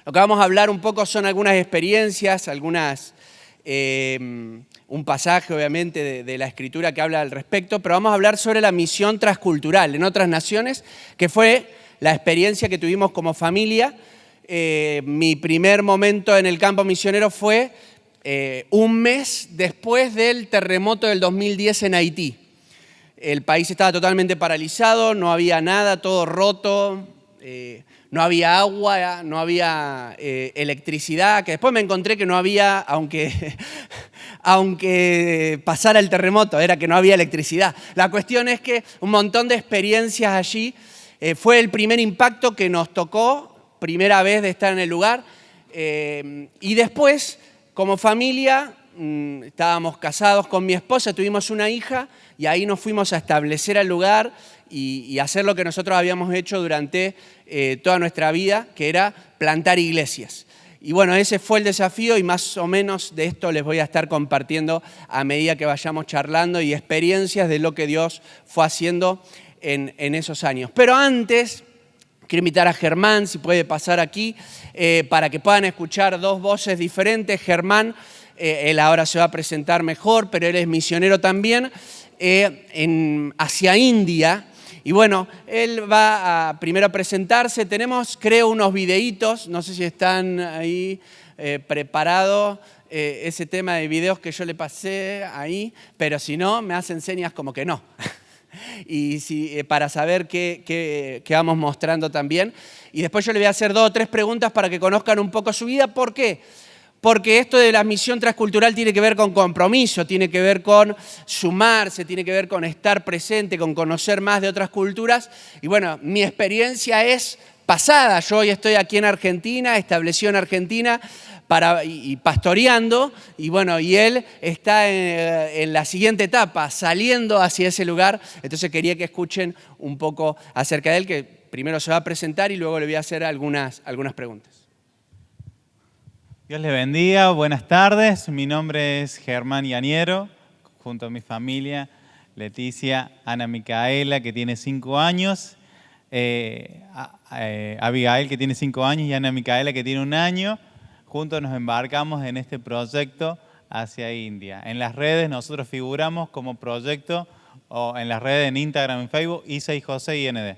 Lo que vamos a hablar un poco son algunas experiencias, un pasaje obviamente de la Escritura que habla al respecto, pero vamos a hablar sobre la misión transcultural en otras naciones, que fue la experiencia que tuvimos como familia. Mi primer momento en el campo misionero fue un mes después del terremoto del 2010 en Haití. El país estaba totalmente paralizado, no había nada, todo roto, no había agua, no había electricidad, que después me encontré que no había, aunque pasara el terremoto, era que no había electricidad. La cuestión es que un montón de experiencias allí, fue el primer impacto que nos tocó, primera vez de estar en el lugar, y después, como familia, estábamos casados con mi esposa, tuvimos una hija, y ahí nos fuimos a establecer al lugar y hacer lo que nosotros habíamos hecho durante toda nuestra vida, que era plantar iglesias. Y bueno, ese fue el desafío y más o menos de esto les voy a estar compartiendo a medida que vayamos charlando y experiencias de lo que Dios fue haciendo en esos años. Pero antes, quiero invitar a Germán, si puede pasar aquí, para que puedan escuchar dos voces diferentes. Germán, él ahora se va a presentar mejor, pero él es misionero también hacia India. Y bueno, él va a primero a presentarse. Tenemos, creo, unos videitos, no sé si están ahí preparados, ese tema de videos que yo le pasé ahí, pero si no, me hacen señas como que no. Y para saber qué vamos mostrando también. Y después yo le voy a hacer 2 o 3 preguntas para que conozcan un poco su vida. ¿Por qué? Porque esto de la misión transcultural tiene que ver con compromiso, tiene que ver con sumarse, tiene que ver con estar presente, con conocer más de otras culturas. Y bueno, mi experiencia es pasada. Yo hoy estoy aquí en Argentina, establecido en Argentina y pastoreando. Y bueno, y él está en la siguiente etapa, saliendo hacia ese lugar. Entonces quería que escuchen un poco acerca de él, que primero se va a presentar y luego le voy a hacer algunas preguntas. Dios les bendiga, buenas tardes. Mi nombre es Germán Yaniero, junto a mi familia, Leticia, Ana Micaela, que tiene 5 años, Abigail, que tiene 5 años, y Ana Micaela, que tiene 1 año. Juntos nos embarcamos en este proyecto hacia India. En las redes nosotros figuramos como proyecto, o en las redes en Instagram y Facebook, Isa y José IND.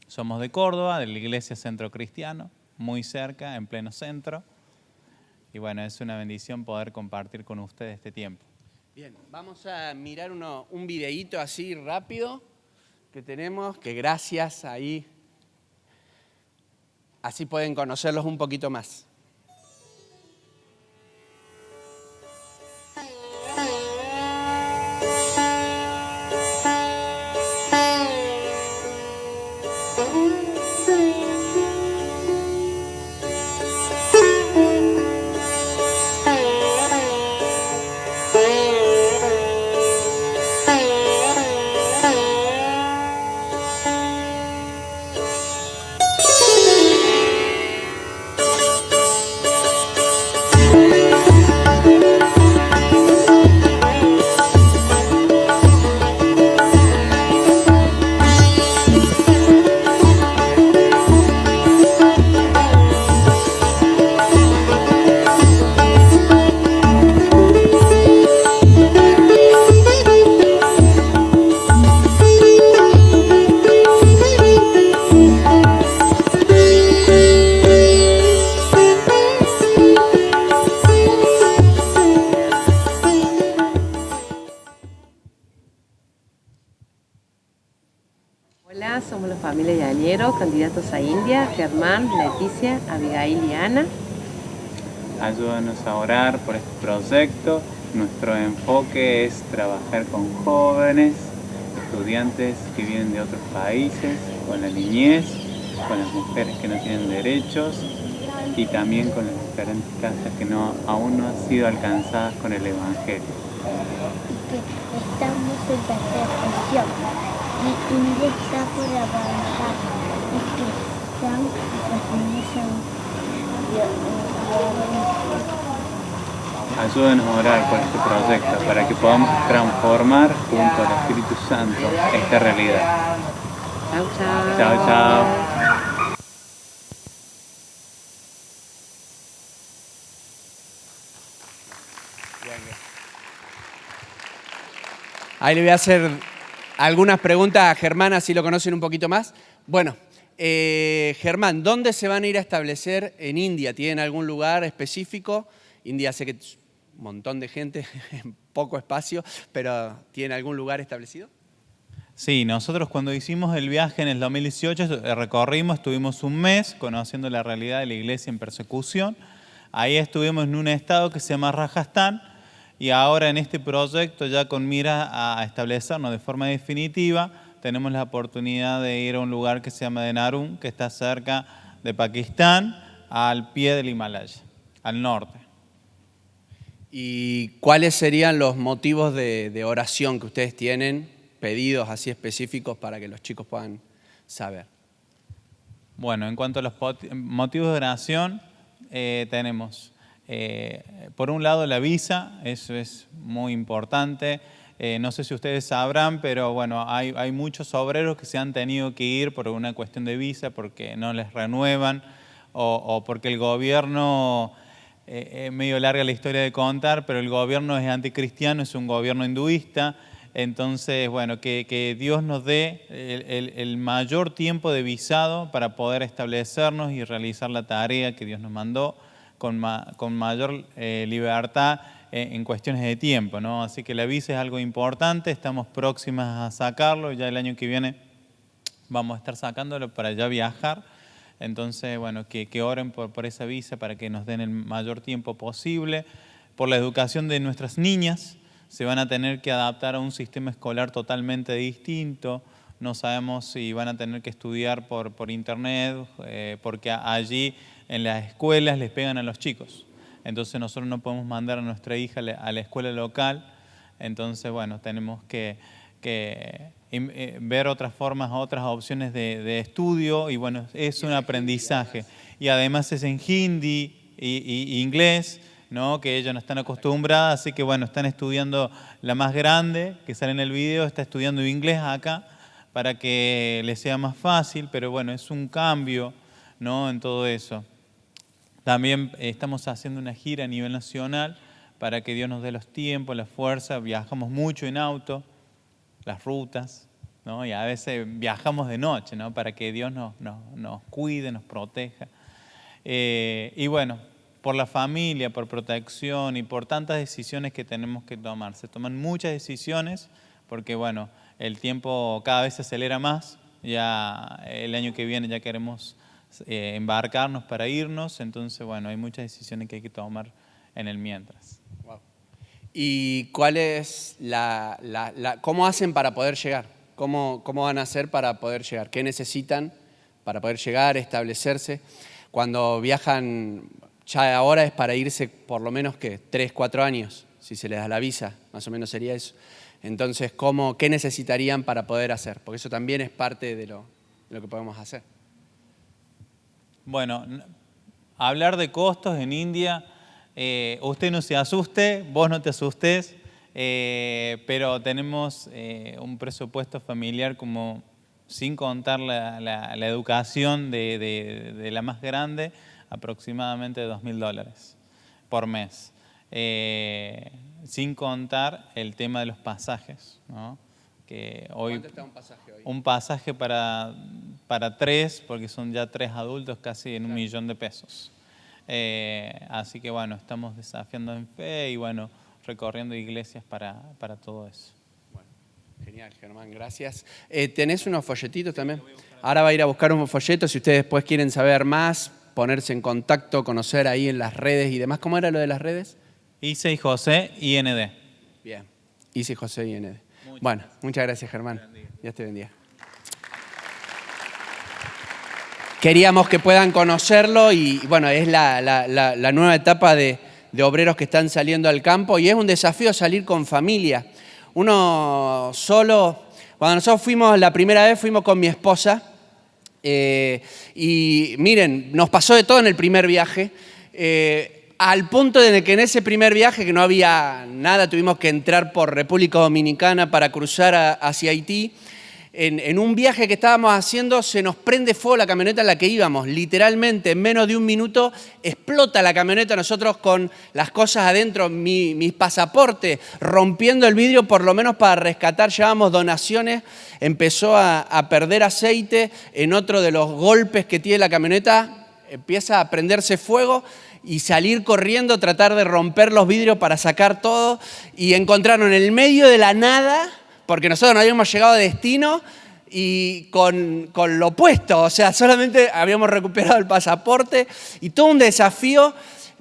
Somos de Córdoba, de la Iglesia Centro Cristiano, muy cerca, en pleno centro. Y bueno, es una bendición poder compartir con ustedes este tiempo. Bien, vamos a mirar un videíto así rápido que tenemos, que gracias ahí, así pueden conocerlos un poquito más. Hola, somos la familia Yaniero, candidatos a India, Germán, Leticia, Abigail y Ana. Ayúdanos a orar por este proyecto. Nuestro enfoque es trabajar con jóvenes, estudiantes que vienen de otros países, con la niñez, con las mujeres que no tienen derechos y también con las diferentes casas que aún no han sido alcanzadas con el Evangelio. Estamos en tercera sesión y India está por avanzar y que están las niñas Ayúdenos a orar por este proyecto para que podamos transformar junto al Espíritu Santo esta realidad. Chao, chao. Chao, chao. Ahí le voy a hacer algunas preguntas a Germán, así lo conocen un poquito más. Bueno, Germán, ¿dónde se van a ir a establecer en India? ¿Tienen algún lugar específico? India sé que es un montón de gente, poco espacio, pero ¿tienen algún lugar establecido? Sí, nosotros cuando hicimos el viaje en el 2018 recorrimos, estuvimos un mes conociendo la realidad de la iglesia en persecución. Ahí estuvimos en un estado que se llama Rajasthan y ahora en este proyecto ya con mira a establecernos de forma definitiva tenemos la oportunidad de ir a un lugar que se llama Dehradun, que está cerca de Pakistán, al pie del Himalaya, al norte. ¿Y cuáles serían los motivos de oración que ustedes tienen, pedidos así específicos para que los chicos puedan saber? Bueno, en cuanto a los motivos de oración, tenemos, por un lado, la visa, eso es muy importante. No sé si ustedes sabrán, pero bueno, hay muchos obreros que se han tenido que ir por una cuestión de visa, porque no les renuevan o porque el gobierno, medio larga la historia de contar, pero el gobierno es anticristiano, es un gobierno hinduista. Entonces, bueno, que Dios nos dé el mayor tiempo de visado para poder establecernos y realizar la tarea que Dios nos mandó con mayor libertad en cuestiones de tiempo, ¿no? Así que la visa es algo importante, estamos próximas a sacarlo, ya el año que viene vamos a estar sacándolo para ya viajar. Entonces, bueno, que oren por esa visa para que nos den el mayor tiempo posible, por la educación de nuestras niñas. Se van a tener que adaptar a un sistema escolar totalmente distinto. No sabemos si van a tener que estudiar por internet, porque allí en las escuelas les pegan a los chicos. Entonces nosotros no podemos mandar a nuestra hija a la escuela local. Entonces, bueno, tenemos que ver otras formas, otras opciones de estudio. Y bueno, es un aprendizaje. Y además es en hindi y inglés, ¿no? Que ellos no están acostumbradas, así que bueno, están estudiando, la más grande que sale en el video, está estudiando inglés acá para que les sea más fácil, pero bueno, es un cambio, ¿no? En todo eso. También estamos haciendo una gira a nivel nacional para que Dios nos dé los tiempos, la fuerza, viajamos mucho en auto, las rutas, ¿no? Y a veces viajamos de noche, ¿no? Para que Dios nos cuide, nos proteja. Y bueno, por la familia, por protección y por tantas decisiones que tenemos que tomar. Se toman muchas decisiones porque, bueno, el tiempo cada vez se acelera más. Ya el año que viene ya queremos embarcarnos para irnos. Entonces, bueno, hay muchas decisiones que hay que tomar en el mientras. Wow. ¿Y cuál es cómo hacen para poder llegar? ¿Cómo van a hacer para poder llegar? ¿Qué necesitan para poder llegar, establecerse? Cuando viajan... Ya ahora es para irse por lo menos, ¿qué? 3, 4 años, si se les da la visa, más o menos sería eso. Entonces, ¿qué necesitarían para poder hacer? Porque eso también es parte de lo que podemos hacer. Bueno, hablar de costos en India, usted no se asuste, vos no te asustes, pero tenemos un presupuesto familiar como, sin contar la educación de la más grande, aproximadamente $2.000 por mes, sin contar el tema de los pasajes, ¿no? Que hoy, ¿cuánto está un pasaje hoy? Un pasaje para 3, porque son ya 3 adultos, casi en $1.000.000 de pesos. Así que bueno, estamos desafiando en fe y bueno, recorriendo iglesias para todo eso. Bueno, genial, Germán, gracias. ¿Tenés unos folletitos también? Ahora va a ir a buscar unos folletos si ustedes después quieren saber más, ponerse en contacto, conocer ahí en las redes y demás. ¿Cómo era lo de las redes? Ise y José, IND. Bien, Ise y José, IND. Bueno, muchas gracias, Germán. Dios te bendiga. Queríamos que puedan conocerlo y bueno, es la nueva etapa de obreros que están saliendo al campo y es un desafío salir con familia. Uno solo, cuando nosotros fuimos la primera vez, fuimos con mi esposa. Y miren, nos pasó de todo en el primer viaje, al punto de que en ese primer viaje, que no había nada, tuvimos que entrar por República Dominicana para cruzar hacia Haití. en un viaje que estábamos haciendo, se nos prende fuego la camioneta en la que íbamos. Literalmente, en menos de un minuto, explota la camioneta. Nosotros con las cosas adentro, mis pasaportes, rompiendo el vidrio por lo menos para rescatar. Llevábamos donaciones, empezó a perder aceite. En otro de los golpes que tiene la camioneta, empieza a prenderse fuego y salir corriendo, tratar de romper los vidrios para sacar todo. Y encontraron en el medio de la nada, porque nosotros no habíamos llegado a destino, y con lo opuesto, o sea, solamente habíamos recuperado el pasaporte y todo un desafío,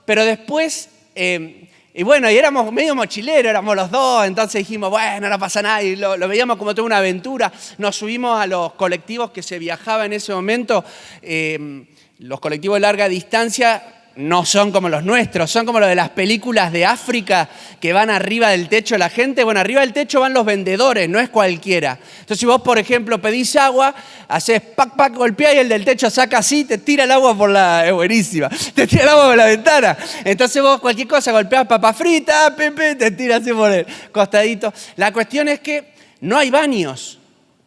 pero después, y bueno, y éramos medio mochileros, éramos los dos, entonces dijimos, bueno, no pasa nada, y lo veíamos como toda una aventura. Nos subimos a los colectivos que se viajaba en ese momento, los colectivos de larga distancia. No son como los nuestros, son como los de las películas de África que van arriba del techo de la gente. Bueno, arriba del techo van los vendedores, no es cualquiera. Entonces, si vos, por ejemplo, pedís agua, haces pac, pac, golpeás y el del techo saca así, te tira el agua por la... Es buenísima. Te tira el agua por la ventana. Entonces vos cualquier cosa, golpeás papa frita, pepe, te tira así por el costadito. La cuestión es que no hay baños.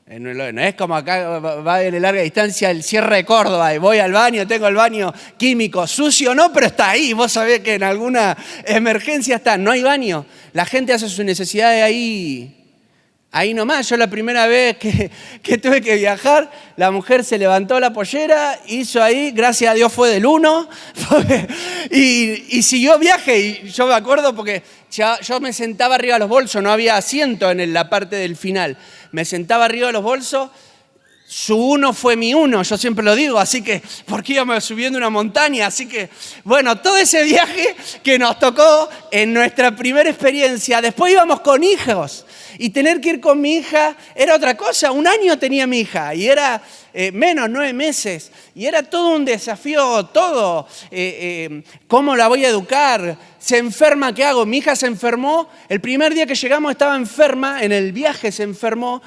No es como acá va en larga distancia el cierre de Córdoba y voy al baño, tengo el baño químico, sucio no, pero está ahí. Vos sabés que en alguna emergencia está. No hay baño. La gente hace sus necesidades ahí nomás. Yo la primera vez que tuve que viajar, la mujer se levantó la pollera, hizo ahí, gracias a Dios fue del 1, y siguió viaje. Y yo me acuerdo porque yo me sentaba arriba de los bolsos, no había asiento en la parte del final. Me sentaba arriba de los bolsos, su 1 fue mi 1, yo siempre lo digo, así que, porque íbamos subiendo una montaña, así que, bueno, todo ese viaje que nos tocó en nuestra primera experiencia, después íbamos con hijos, y tener que ir con mi hija era otra cosa. 1 año tenía mi hija, y era menos, 9 meses, y era todo un desafío, todo, ¿cómo la voy a educar? Se enferma, ¿qué hago? Mi hija se enfermó, el primer día que llegamos estaba enferma, en el viaje se enfermó,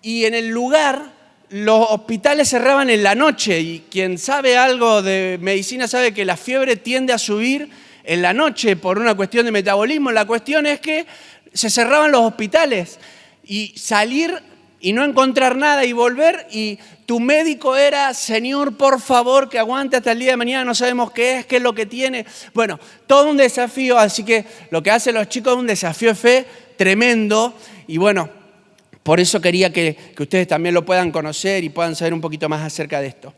y en el lugar los hospitales cerraban en la noche, y quien sabe algo de medicina sabe que la fiebre tiende a subir en la noche por una cuestión de metabolismo. La cuestión es que se cerraban los hospitales, y salir y no encontrar nada y volver, y tu médico era, Señor, por favor, que aguante hasta el día de mañana, no sabemos qué es lo que tiene. Bueno, todo un desafío, así que lo que hacen los chicos es un desafío de fe tremendo, y bueno, por eso quería que ustedes también lo puedan conocer y puedan saber un poquito más acerca de esto.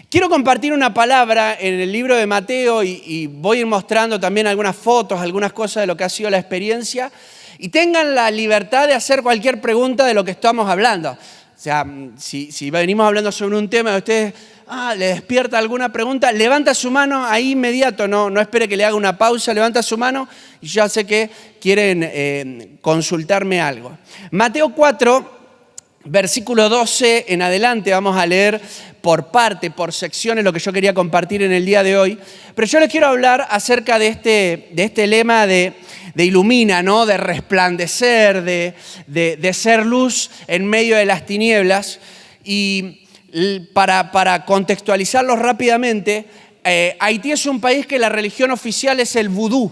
Quiero compartir una palabra en el libro de Mateo, y voy a ir mostrando también algunas fotos, algunas cosas de lo que ha sido la experiencia, y tengan la libertad de hacer cualquier pregunta de lo que estamos hablando. O sea, si venimos hablando sobre un tema y a ustedes les despierta alguna pregunta, levanta su mano ahí inmediato, no espere que le haga una pausa, levanta su mano y ya sé que quieren consultarme algo. Mateo 4, versículo 12 en adelante, vamos a leer por parte, por secciones, lo que yo quería compartir en el día de hoy. Pero yo les quiero hablar acerca de este lema de ilumina, ¿no? De resplandecer, de ser luz en medio de las tinieblas. Y para contextualizarlo rápidamente, Haití es un país que la religión oficial es el vudú.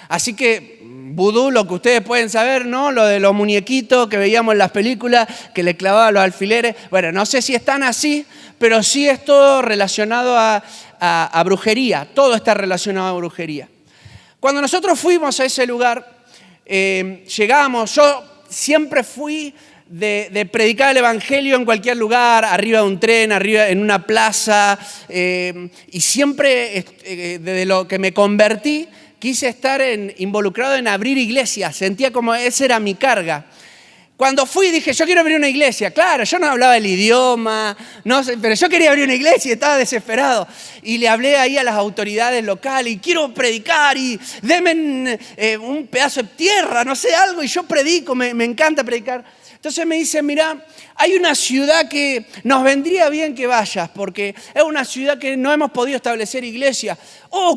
Así que vudú, lo que ustedes pueden saber, ¿no? Lo de los muñequitos que veíamos en las películas, que le clavaban los alfileres. Bueno, no sé si están así, pero sí es todo relacionado a brujería. Todo está relacionado a brujería. Cuando nosotros fuimos a ese lugar, llegamos, yo siempre fui de predicar el evangelio en cualquier lugar, arriba de un tren, arriba en una plaza, y siempre desde lo que me convertí quise estar involucrado en abrir iglesias, sentía como esa era mi carga. Cuando fui dije, yo quiero abrir una iglesia. Claro, yo no hablaba el idioma, no sé, pero yo quería abrir una iglesia y estaba desesperado. Y le hablé ahí a las autoridades locales y quiero predicar y denme un pedazo de tierra, no sé, algo, y yo predico, me encanta predicar. Entonces me dicen, mirá, hay una ciudad que nos vendría bien que vayas, porque es una ciudad que no hemos podido establecer iglesia.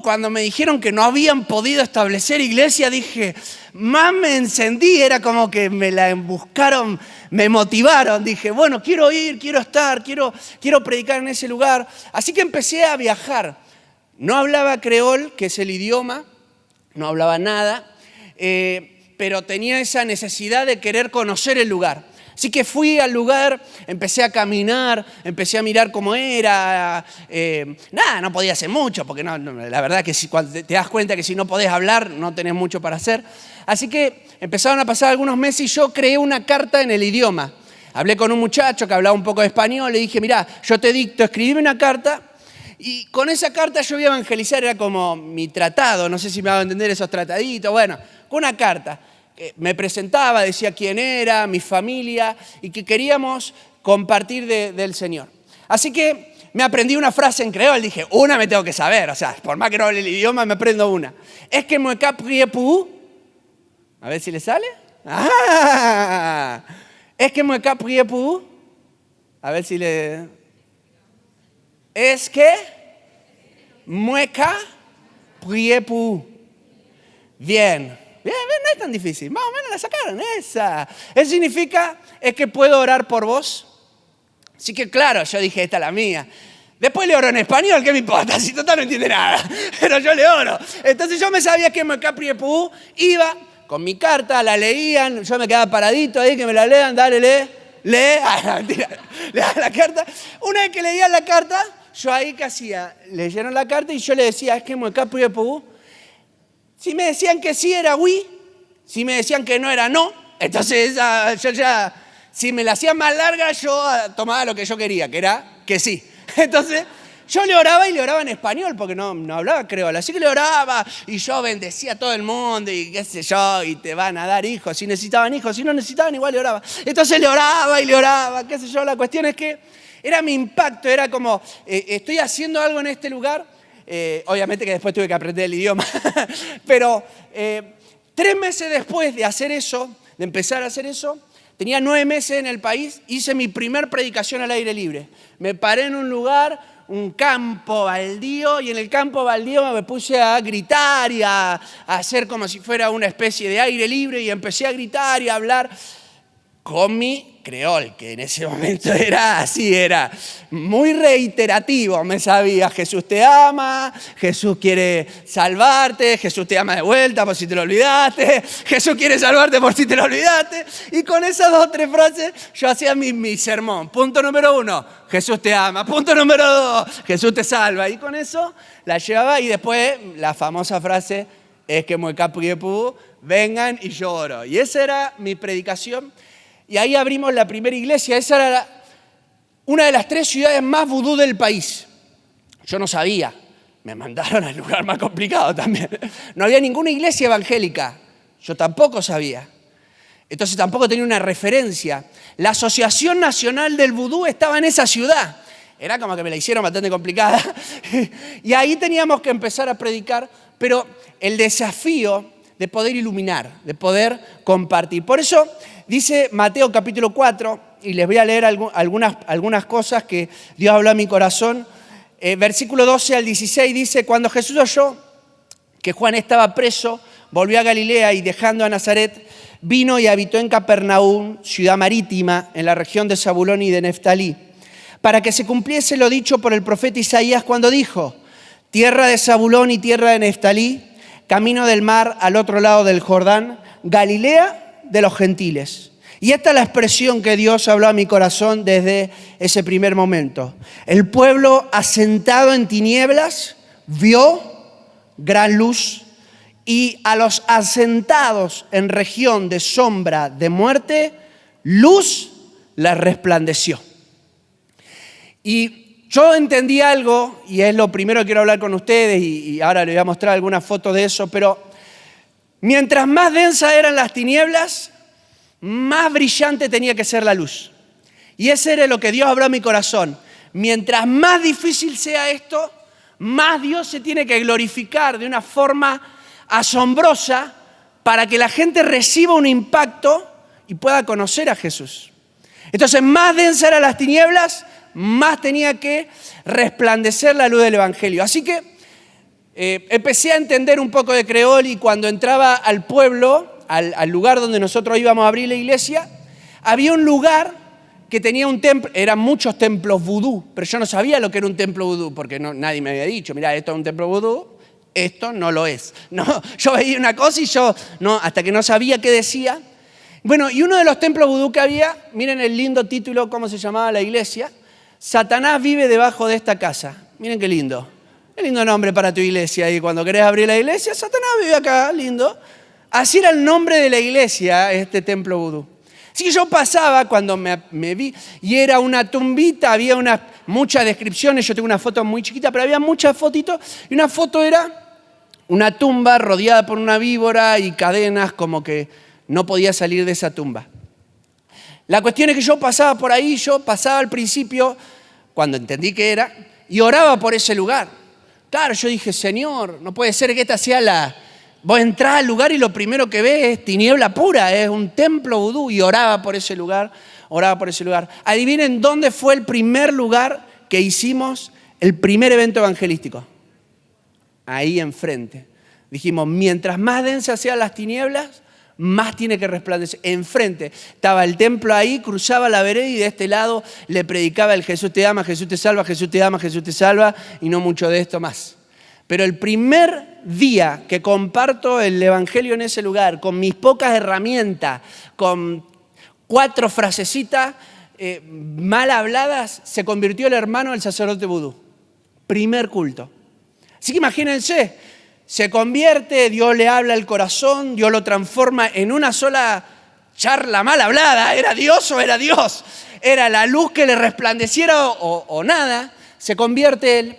Cuando me dijeron que no habían podido establecer iglesia, dije, más me encendí, era como que me la buscaron, me motivaron. Dije, bueno, quiero ir, quiero estar, quiero predicar en ese lugar. Así que empecé a viajar. No hablaba creol, que es el idioma, no hablaba nada, pero tenía esa necesidad de querer conocer el lugar. Así que fui al lugar, empecé a caminar, empecé a mirar cómo era. Nada, no podía hacer mucho, porque la verdad que cuando te das cuenta que si no podés hablar, no tenés mucho para hacer. Así que empezaron a pasar algunos meses y yo creé una carta en el idioma. Hablé con un muchacho que hablaba un poco de español, le dije, mirá, yo te dicto, escribime una carta, y con esa carta yo iba a evangelizar, era como mi tratado, no sé si me van a entender esos trataditos, bueno, con una carta. Me presentaba, decía quién era, mi familia, y que queríamos compartir del Señor. Así que me aprendí una frase en creol, dije, una me tengo que saber, o sea, por más que no hable el idioma, me aprendo una. Es que me capriepú. A ver si le sale. ¡Ah! Es que me capriepú. A ver si le... Es que mueca priepú. Bien, no es tan difícil. Más o menos la sacaron esa. Eso significa, es que puedo orar por vos. Así que claro, yo dije, esta es la mía. Después le oro en español, ¿qué me importa? Si total no entiende nada. Pero yo le oro. Entonces yo me sabía que mueca priepú. Iba con mi carta, la leían. Yo me quedaba paradito ahí, que me la lean. Dale, lee. Mentira. Le daban la carta. Una vez que leían la carta, yo ahí, ¿qué hacía? Leyeron la carta y yo le decía, es que mueca priepú. Si me decían que sí, era oui. Si me decían que no, era no. Entonces, yo ya, si me la hacían más larga, yo tomaba lo que yo quería, que era que sí. Entonces, yo le oraba y le oraba en español, porque no hablaba creol. Así que le oraba y yo bendecía a todo el mundo y qué sé yo, y te van a dar hijos. Si necesitaban hijos, si no necesitaban, igual le oraba. Entonces le oraba, qué sé yo. La cuestión es que era mi impacto, era como, estoy haciendo algo en este lugar. Obviamente que después tuve que aprender el idioma, pero 3 meses después de hacer eso, de empezar a hacer eso, tenía 9 meses en el país, hice mi primer predicación al aire libre. Me paré en un lugar, un campo baldío, y en el campo baldío me puse a gritar y a hacer como si fuera una especie de aire libre, y empecé a gritar y a hablar con mi creol, que en ese momento era así, era muy reiterativo, me sabía, Jesús te ama, Jesús quiere salvarte, Jesús te ama de vuelta por si te lo olvidaste, Jesús quiere salvarte por si te lo olvidaste, y con esas 2 o 3 frases yo hacía mi sermón. Punto número 1, Jesús te ama. Punto número 2, Jesús te salva, y con eso la llevaba, y después la famosa frase, es que mueca priepú, vengan y yo oro. Y esa era mi predicación. Y ahí abrimos la primera iglesia. Esa era una de las 3 ciudades más vudú del país. Yo no sabía. Me mandaron al lugar más complicado también. No había ninguna iglesia evangélica. Yo tampoco sabía. Entonces tampoco tenía una referencia. La Asociación Nacional del Vudú estaba en esa ciudad. Era como que me la hicieron bastante complicada. Y ahí teníamos que empezar a predicar. Pero el desafío de poder iluminar, de poder compartir. Por eso dice Mateo capítulo 4, y les voy a leer algunas cosas que Dios habló a mi corazón. Versículo 12 al 16 dice, cuando Jesús oyó que Juan estaba preso, volvió a Galilea y dejando a Nazaret, vino y habitó en Capernaum, ciudad marítima, en la región de Zabulón y de Neftalí, para que se cumpliese lo dicho por el profeta Isaías cuando dijo, tierra de Zabulón y tierra de Neftalí, camino del mar al otro lado del Jordán, Galilea de los gentiles. Y esta es la expresión que Dios habló a mi corazón desde ese primer momento. El pueblo asentado en tinieblas vio gran luz, y a los asentados en región de sombra de muerte, luz les resplandeció. Y yo entendí algo, y es lo primero que quiero hablar con ustedes, y ahora les voy a mostrar algunas fotos de eso, pero mientras más densas eran las tinieblas, más brillante tenía que ser la luz. Y ese era lo que Dios habló a mi corazón. Mientras más difícil sea esto, más Dios se tiene que glorificar de una forma asombrosa para que la gente reciba un impacto y pueda conocer a Jesús. Entonces, más densas eran las tinieblas, más tenía que resplandecer la luz del Evangelio. Así que empecé a entender un poco de creol, y cuando entraba al pueblo, al lugar donde nosotros íbamos a abrir la iglesia, había un lugar que tenía un templo, eran muchos templos vudú, pero yo no sabía lo que era un templo vudú, porque nadie me había dicho, mira, esto es un templo vudú, esto no lo es. No, yo veía una cosa y yo, no, hasta que no sabía qué decía. Bueno, y uno de los templos vudú que había, miren el lindo título, cómo se llamaba la iglesia, Satanás vive debajo de esta casa. Miren qué lindo. Qué lindo nombre para tu iglesia. Y cuando querés abrir la iglesia, Satanás vive acá, lindo. Así era el nombre de la iglesia, este templo vudú. Así que yo pasaba cuando me vi, y era una tumbita, había muchas descripciones, yo tengo una foto muy chiquita, pero había muchas fotitos, y una foto era una tumba rodeada por una víbora y cadenas, como que no podía salir de esa tumba. La cuestión es que yo pasaba por ahí, yo pasaba al principio, cuando entendí que era, y oraba por ese lugar. Claro, yo dije, Señor, no puede ser que esta sea Vos entrás al lugar y lo primero que ves es tiniebla pura, es un templo vudú, y oraba por ese lugar, oraba por ese lugar. Adivinen dónde fue el primer lugar que hicimos el primer evento evangelístico. Ahí enfrente. Dijimos, mientras más densas sean las tinieblas, más tiene que resplandecer. Enfrente estaba el templo ahí, cruzaba la vereda y de este lado le predicaba el Jesús te ama, Jesús te salva, Jesús te ama, Jesús te salva, y no mucho de esto más. Pero el primer día que comparto el evangelio en ese lugar, con mis pocas herramientas, con 4 frasecitas mal habladas, se convirtió el hermano del sacerdote vudú. Primer culto. Así que imagínense, se convierte, Dios le habla al corazón, Dios lo transforma en una sola charla mal hablada. ¿Era Dios o era Dios? Era la luz que le resplandeciera o nada. Se convierte él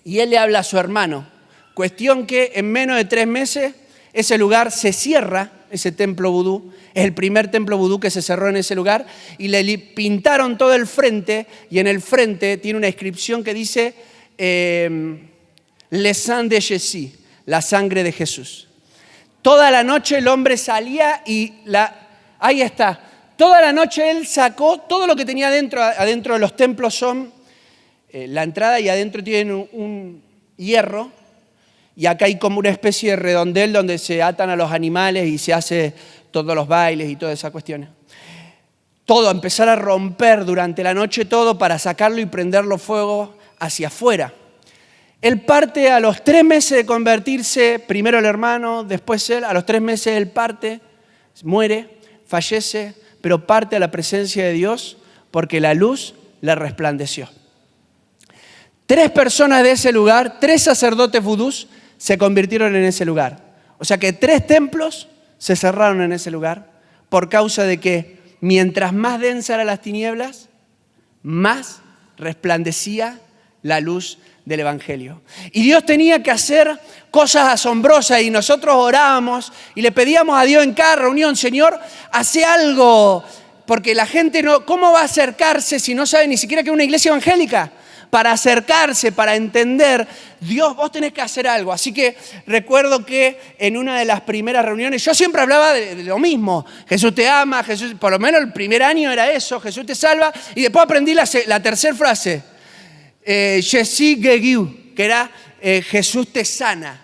y él le habla a su hermano. Cuestión que en menos de 3 meses ese lugar se cierra, ese templo vudú. Es el primer templo vudú que se cerró en ese lugar y le pintaron todo el frente, y en el frente tiene una inscripción que dice Le sang de Jésus, la sangre de Jesús. Toda la noche el hombre salía y ahí está. Toda la noche él sacó todo lo que tenía adentro de los templos son la entrada, y adentro tienen un hierro, y acá hay como una especie de redondel donde se atan a los animales y se hace todos los bailes y todas esas cuestiones. Todo, empezar a romper durante la noche todo para sacarlo y prenderlo fuego hacia afuera. Él parte a los 3 meses de convertirse, primero el hermano, después él, a los 3 meses él parte, muere, fallece, pero parte a la presencia de Dios porque la luz le resplandeció. 3 personas de ese lugar, 3 sacerdotes vudús se convirtieron en ese lugar. O sea que 3 templos se cerraron en ese lugar por causa de que mientras más densas eran las tinieblas, más resplandecía la luz del Evangelio. Y Dios tenía que hacer cosas asombrosas, y nosotros orábamos y le pedíamos a Dios en cada reunión, Señor, hace algo, porque la gente no, ¿cómo va a acercarse si no sabe ni siquiera que es una iglesia evangélica? Para acercarse, para entender, Dios, vos tenés que hacer algo. Así que recuerdo que en una de las primeras reuniones, yo siempre hablaba de lo mismo. Jesús te ama, Jesús, por lo menos el primer año era eso, Jesús te salva. Y después aprendí la tercera frase, Jésus guérit, que era Jesús te sana.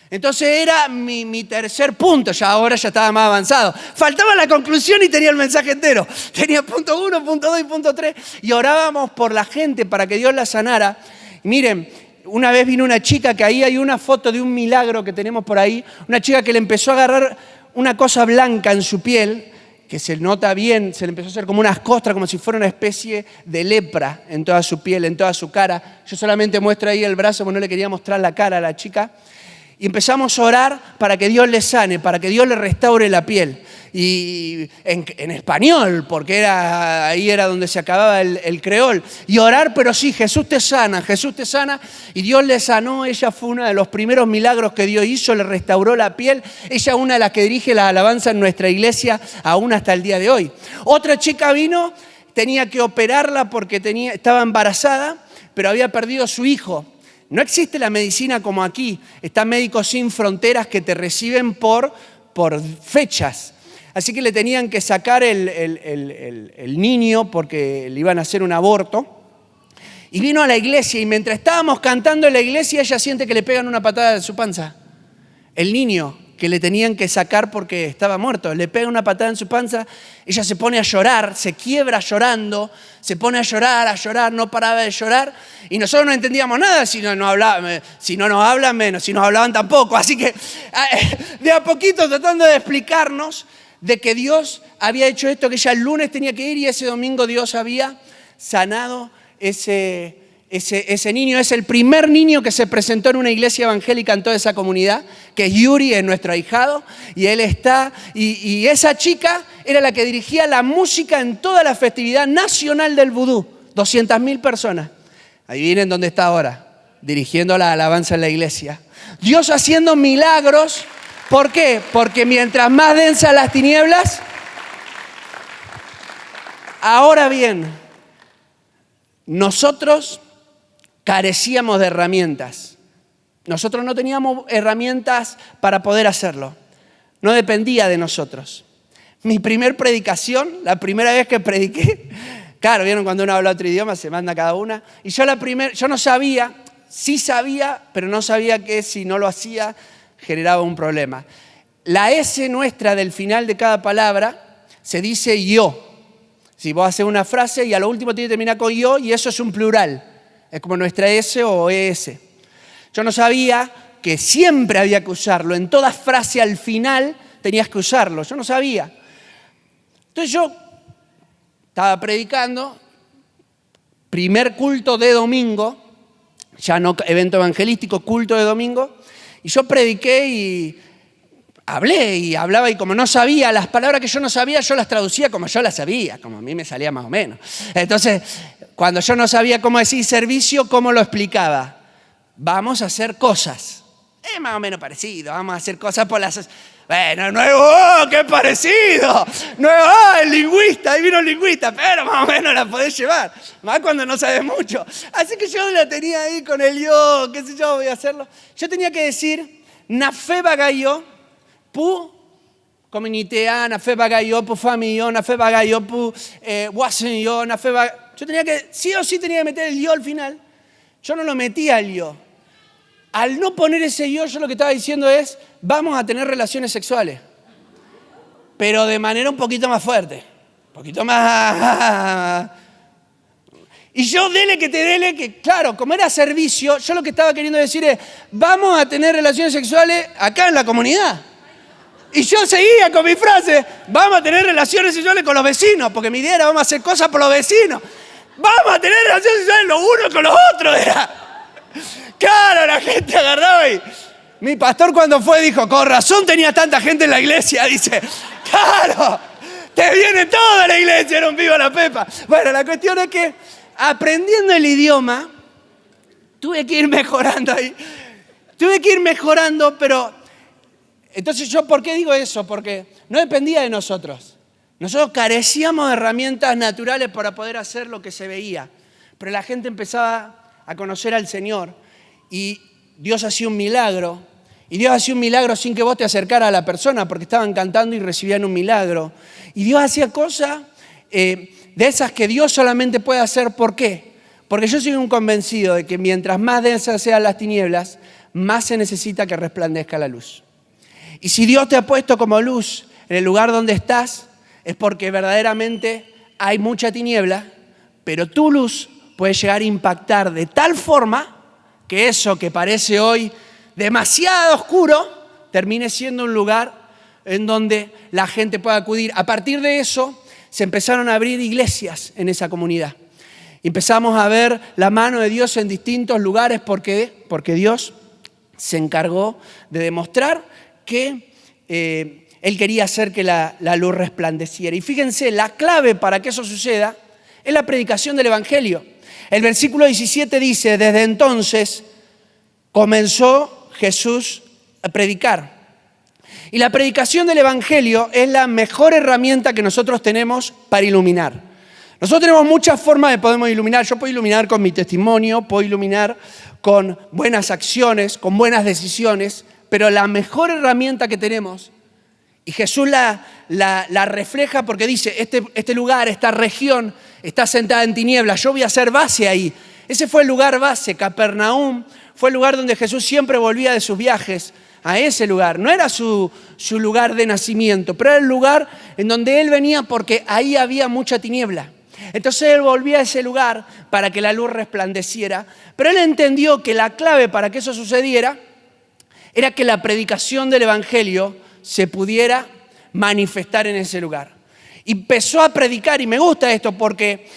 Entonces era mi tercer punto, ahora ya estaba más avanzado. Faltaba la conclusión y tenía el mensaje entero. Tenía punto 1, punto 2 y punto 3. Y orábamos por la gente para que Dios la sanara. Y miren, una vez vino una chica, que ahí hay una foto de un milagro que tenemos por ahí. Una chica que le empezó a agarrar una cosa blanca en su piel, que se nota bien, se le empezó a hacer como unas costras, como si fuera una especie de lepra en toda su piel, en toda su cara. Yo solamente muestro ahí el brazo porque no le quería mostrar la cara a la chica. Y empezamos a orar para que Dios le sane, para que Dios le restaure la piel. Y en español, porque ahí era donde se acababa el creol. Y orar, pero sí, Jesús te sana, Jesús te sana. Y Dios le sanó. Ella fue uno de los primeros milagros que Dios hizo, le restauró la piel. Ella es una de las que dirige la alabanza en nuestra iglesia, aún hasta el día de hoy. Otra chica vino, tenía que operarla porque estaba embarazada, pero había perdido a su hijo. No existe la medicina como aquí. Están Médicos Sin Fronteras que te reciben por fechas. Así que le tenían que sacar el niño porque le iban a hacer un aborto. Y vino a la iglesia, y mientras estábamos cantando en la iglesia, ella siente que le pegan una patada en su panza. El niño que le tenían que sacar porque estaba muerto, le pega una patada en su panza. Ella se pone a llorar, se quiebra llorando, se pone a llorar, no paraba de llorar. Y nosotros no entendíamos nada si no nos hablan menos, si nos hablaban tampoco. Así que de a poquito tratando de explicarnos, de que Dios había hecho esto, que ella el lunes tenía que ir y ese domingo Dios había sanado ese niño. Es el primer niño que se presentó en una iglesia evangélica en toda esa comunidad, que es Yuri, es nuestro ahijado, y él está, y esa chica era la que dirigía la música en toda la festividad nacional del vudú, 200.000 personas. Adivinen dónde está ahora, dirigiendo la alabanza en la iglesia. Dios haciendo milagros. ¿Por qué? Porque mientras más densas las tinieblas, ahora bien, nosotros carecíamos de herramientas. Nosotros no teníamos herramientas para poder hacerlo. No dependía de nosotros. Mi primer predicación, la primera vez que prediqué, claro, vieron cuando uno habla otro idioma, se manda cada una. Y yo no sabía, sí sabía, pero no sabía que si no lo hacía generaba un problema. La S nuestra del final de cada palabra se dice yo. Si vos haces una frase y a lo último tiene que terminar con yo y eso es un plural. Es como nuestra S o ES. Yo no sabía que siempre había que usarlo. En toda frase al final tenías que usarlo. Yo no sabía. Entonces yo estaba predicando, primer culto de domingo, ya no evento evangelístico, culto de domingo, y yo prediqué y hablé y hablaba y como no sabía, las palabras que yo no sabía, yo las traducía como yo las sabía, como a mí me salía más o menos. Entonces, cuando yo no sabía cómo decir servicio, ¿cómo lo explicaba? Vamos a hacer cosas. Es más o menos parecido, vamos a hacer cosas por las... Bueno, nuevo, qué parecido. Nuevo, el lingüista, ahí vino el lingüista, pero más o menos la podés llevar. Más cuando no sabes mucho. Así que yo la tenía ahí con el yo, qué sé yo, voy a hacerlo. Yo tenía que decir, Nafé bagayo, pu, comunitea, Nafé bagayo, pu famio, Nafé bagayo, pu wasen yo, Nafé bagayo. Yo tenía que, sí o sí tenía que meter el yo al final. Yo no lo metía al yo. Al no poner ese yo lo que estaba diciendo es, vamos a tener relaciones sexuales, pero de manera un poquito más fuerte, un poquito más... Y yo dele, que claro, como era servicio, yo lo que estaba queriendo decir es, vamos a tener relaciones sexuales acá en la comunidad. Y yo seguía con mi frase, vamos a tener relaciones sexuales con los vecinos, porque mi idea era, vamos a hacer cosas por los vecinos. Vamos a tener relaciones sexuales los unos con los otros, era... Claro, la gente agarraba y... Mi pastor cuando fue dijo, con razón tenía tanta gente en la iglesia, dice, claro, te viene toda la iglesia, era un viva la pepa. Bueno, la cuestión es que aprendiendo el idioma, tuve que ir mejorando ahí. Tuve que ir mejorando, pero... Entonces yo, ¿por qué digo eso? Porque no dependía de nosotros. Nosotros carecíamos de herramientas naturales para poder hacer lo que se veía. Pero la gente empezaba a conocer al Señor y Dios hacía un milagro. Y Dios hacía un milagro sin que vos te acercaras a la persona porque estaban cantando y recibían un milagro. Y Dios hacía cosas de esas que Dios solamente puede hacer. ¿Por qué? Porque yo soy un convencido de que mientras más densas sean las tinieblas, más se necesita que resplandezca la luz. Y si Dios te ha puesto como luz en el lugar donde estás, es porque verdaderamente hay mucha tiniebla, pero tu luz puede llegar a impactar de tal forma que eso que parece hoy demasiado oscuro termine siendo un lugar en donde la gente pueda acudir. A partir de eso se empezaron a abrir iglesias en esa comunidad. Empezamos a ver la mano de Dios en distintos lugares porque Dios se encargó de demostrar que Él quería hacer que la luz resplandeciera. Y fíjense, la clave para que eso suceda es la predicación del Evangelio. El versículo 17 dice, desde entonces comenzó Jesús a predicar. Y la predicación del Evangelio es la mejor herramienta que nosotros tenemos para iluminar. Nosotros tenemos muchas formas de poder iluminar. Yo puedo iluminar con mi testimonio, puedo iluminar con buenas acciones, con buenas decisiones, pero la mejor herramienta que tenemos, y Jesús la refleja porque dice, este lugar, esta región está sentada en tinieblas, yo voy a hacer base ahí. Ese fue el lugar base, Capernaum, fue el lugar donde Jesús siempre volvía de sus viajes, a ese lugar. No era su lugar de nacimiento, pero era el lugar en donde Él venía porque ahí había mucha tiniebla. Entonces Él volvía a ese lugar para que la luz resplandeciera, pero Él entendió que la clave para que eso sucediera era que la predicación del Evangelio se pudiera manifestar en ese lugar. Y empezó a predicar, y me gusta esto porque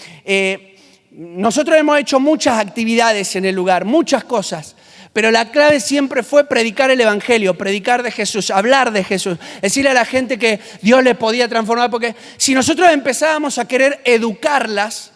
nosotros hemos hecho muchas actividades en el lugar, muchas cosas, pero la clave siempre fue predicar el Evangelio, predicar de Jesús, hablar de Jesús, decirle a la gente que Dios les podía transformar, porque si nosotros empezábamos a querer educarlas,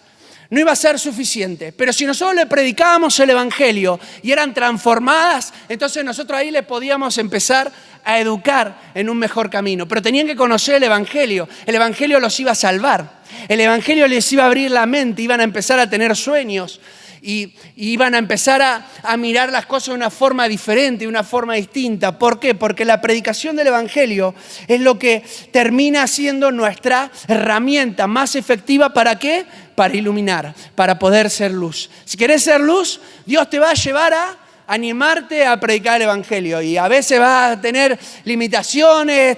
no iba a ser suficiente. Pero si nosotros le predicábamos el Evangelio y eran transformadas, entonces nosotros ahí les podíamos empezar a educar en un mejor camino. Pero tenían que conocer el Evangelio. El Evangelio los iba a salvar. El Evangelio les iba a abrir la mente, iban a empezar a tener sueños. Y iban a empezar a mirar las cosas de una forma diferente, de una forma distinta. ¿Por qué? Porque la predicación del Evangelio es lo que termina siendo nuestra herramienta más efectiva. ¿Para qué? Para iluminar, para poder ser luz. Si querés ser luz, Dios te va a llevar a animarte a predicar el Evangelio. Y a veces vas a tener limitaciones,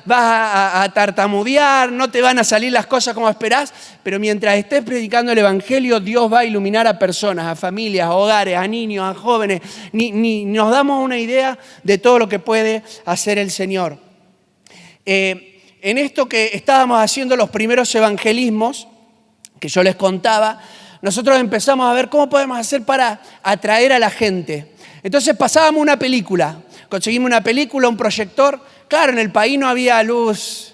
vas a tartamudear, no te van a salir las cosas como esperás, pero mientras estés predicando el Evangelio, Dios va a iluminar a personas, a familias, a hogares, a niños, a jóvenes. Ni nos damos una idea de todo lo que puede hacer el Señor. En esto que estábamos haciendo los primeros evangelismos, que yo les contaba, nosotros empezamos a ver cómo podemos hacer para atraer a la gente. Entonces pasábamos una película, conseguimos una película, un proyector. Claro, en el país no había luz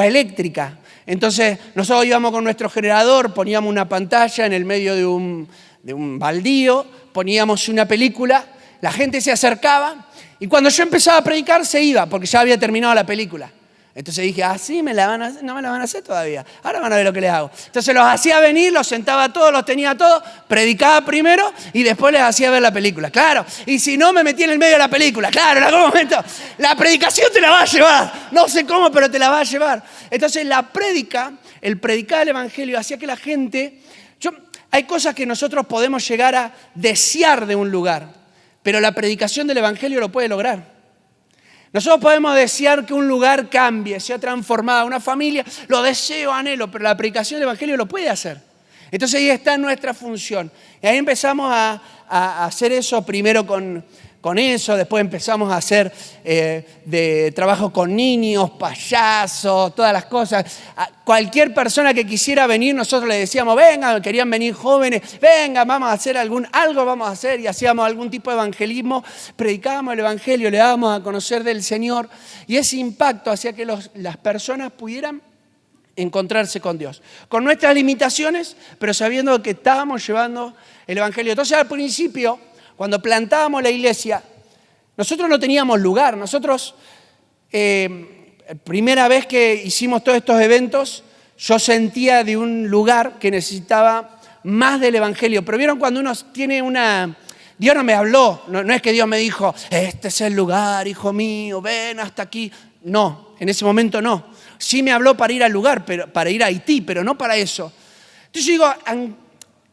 eléctrica. Entonces nosotros íbamos con nuestro generador, poníamos una pantalla en el medio de un baldío, poníamos una película, la gente se acercaba y cuando yo empezaba a predicar se iba porque ya había terminado la película. Entonces dije, sí, no me la van a hacer todavía. Ahora van a ver lo que les hago. Entonces los hacía venir, los sentaba todos, los tenía todos, predicaba primero y después les hacía ver la película. Claro, y si no me metí en el medio de la película. Claro, en algún momento la predicación te la va a llevar. No sé cómo, pero te la va a llevar. Entonces el predicar el Evangelio hacía que la gente... Hay cosas que nosotros podemos llegar a desear de un lugar, pero la predicación del Evangelio lo puede lograr. Nosotros podemos desear que un lugar cambie, sea transformado, una familia, lo deseo, anhelo, pero la predicación del Evangelio lo puede hacer. Entonces ahí está nuestra función. Y ahí empezamos a hacer eso primero con eso, después empezamos a hacer de trabajo con niños, payasos, todas las cosas. A cualquier persona que quisiera venir, nosotros le decíamos, venga, querían venir jóvenes, venga, vamos a hacer algo vamos a hacer, y hacíamos algún tipo de evangelismo, predicábamos el Evangelio, le dábamos a conocer del Señor, y ese impacto hacía que las personas pudieran encontrarse con Dios, con nuestras limitaciones, pero sabiendo que estábamos llevando el Evangelio. Entonces al principio, cuando plantábamos la iglesia, nosotros no teníamos lugar. Nosotros, primera vez que hicimos todos estos eventos, yo sentía de un lugar que necesitaba más del Evangelio. Pero vieron cuando uno tiene Dios no me habló, no es que Dios me dijo, este es el lugar, hijo mío, ven hasta aquí. No, en ese momento no. Sí me habló para ir al lugar, para ir a Haití, pero no para eso. Entonces yo digo,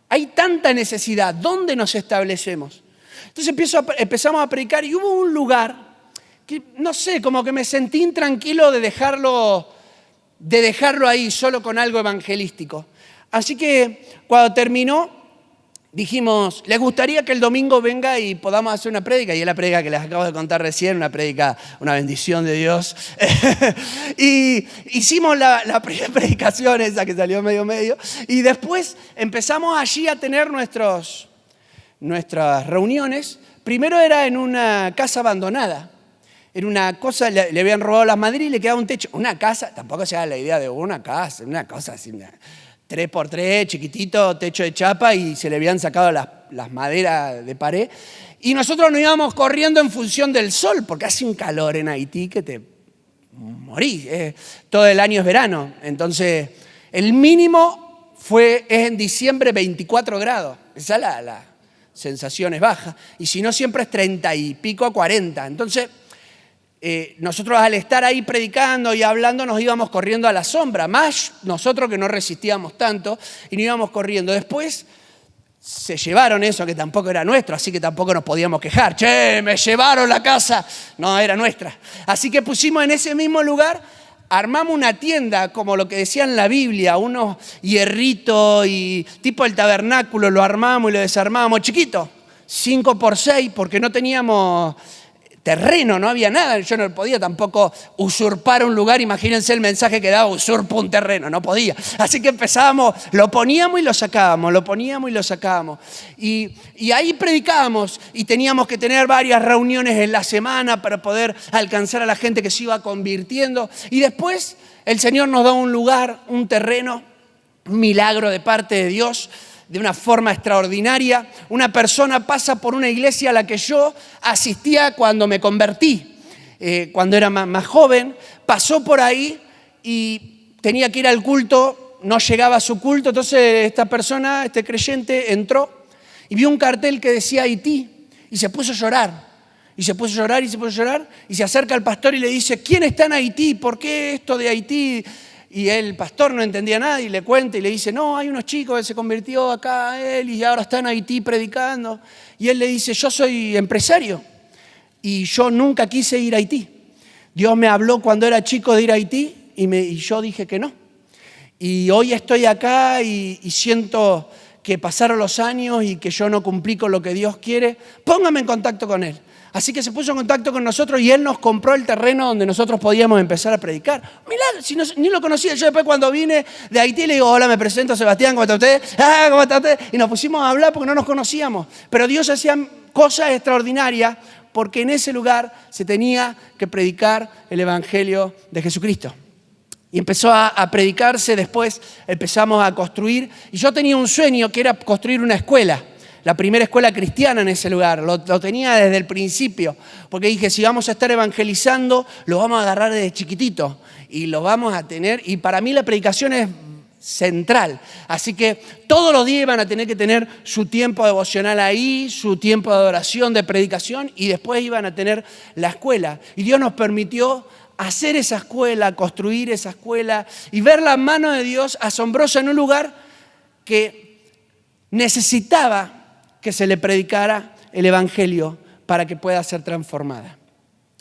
hay tanta necesidad, ¿dónde nos establecemos? Entonces empezamos a predicar y hubo un lugar que, no sé, como que me sentí intranquilo de dejarlo ahí solo con algo evangelístico. Así que cuando terminó, dijimos, ¿les gustaría que el domingo venga y podamos hacer una prédica? Y es la prédica que les acabo de contar recién, una prédica, una bendición de Dios. Y hicimos la primera predicación esa que salió medio. Y después empezamos allí a tener nuestras reuniones. Primero era en una casa abandonada. En una cosa, le habían robado las maderas y le quedaba un techo. Una casa, tampoco se da la idea de una casa, una cosa así, 3x3, chiquitito, techo de chapa, y se le habían sacado las maderas de pared. Y nosotros nos íbamos corriendo en función del sol, porque hace un calor en Haití que te morís. Todo el año es verano. Entonces, el mínimo es en diciembre 24 grados. Esa es la sensación es baja. Y si no, siempre es 30 y pico a 40. Entonces, nosotros al estar ahí predicando y hablando nos íbamos corriendo a la sombra, más nosotros que no resistíamos tanto y nos íbamos corriendo. Después se llevaron eso que tampoco era nuestro, así que tampoco nos podíamos quejar. Che, me llevaron la casa. No, era nuestra. Así que pusimos en ese mismo lugar, armamos una tienda como lo que decía en la Biblia, unos hierritos y tipo el tabernáculo, lo armamos y lo desarmamos, chiquito, 5x6, porque no teníamos terreno, no había nada. Yo no podía tampoco usurpar un lugar. Imagínense el mensaje que daba: usurpo un terreno. No podía. Así que empezábamos, lo poníamos y lo sacábamos, lo poníamos y lo sacábamos. Y ahí predicábamos y teníamos que tener varias reuniones en la semana para poder alcanzar a la gente que se iba convirtiendo. Y después el Señor nos da un lugar, un terreno, un milagro de parte de Dios, de una forma extraordinaria. Una persona pasa por una iglesia a la que yo asistía cuando me convertí, cuando era más joven. Pasó por ahí y tenía que ir al culto, no llegaba a su culto. Entonces esta persona, este creyente, entró y vio un cartel que decía Haití y se puso a llorar. Y se puso a llorar y se puso a llorar y se acerca al pastor y le dice: ¿quién está en Haití? ¿Por qué esto de Haití? Y el pastor no entendía nada y le cuenta y le dice: no, hay unos chicos que se convirtió acá él y ahora está en Haití predicando. Y él le dice: yo soy empresario y yo nunca quise ir a Haití. Dios me habló cuando era chico de ir a Haití y yo dije que no. Y hoy estoy acá y siento que pasaron los años y que yo no cumplí con lo que Dios quiere. Póngame en contacto con él. Así que se puso en contacto con nosotros y él nos compró el terreno donde nosotros podíamos empezar a predicar. Mirá, si no, ni lo conocía. Yo después cuando vine de Haití le digo: hola, me presento, Sebastián, ¿cómo está usted? ¿Cómo está usted? Y nos pusimos a hablar porque no nos conocíamos. Pero Dios hacía cosas extraordinarias porque en ese lugar se tenía que predicar el Evangelio de Jesucristo. Y empezó a predicarse, después empezamos a construir. Y yo tenía un sueño que era construir una escuela. La primera escuela cristiana en ese lugar. Lo tenía desde el principio. Porque dije: si vamos a estar evangelizando, lo vamos a agarrar desde chiquitito. Y lo vamos a tener. Y para mí la predicación es central. Así que todos los días iban a tener que tener su tiempo devocional ahí, su tiempo de adoración, de predicación. Y después iban a tener la escuela. Y Dios nos permitió hacer esa escuela, construir esa escuela. Y ver la mano de Dios asombrosa en un lugar que necesitaba que se le predicara el Evangelio para que pueda ser transformada.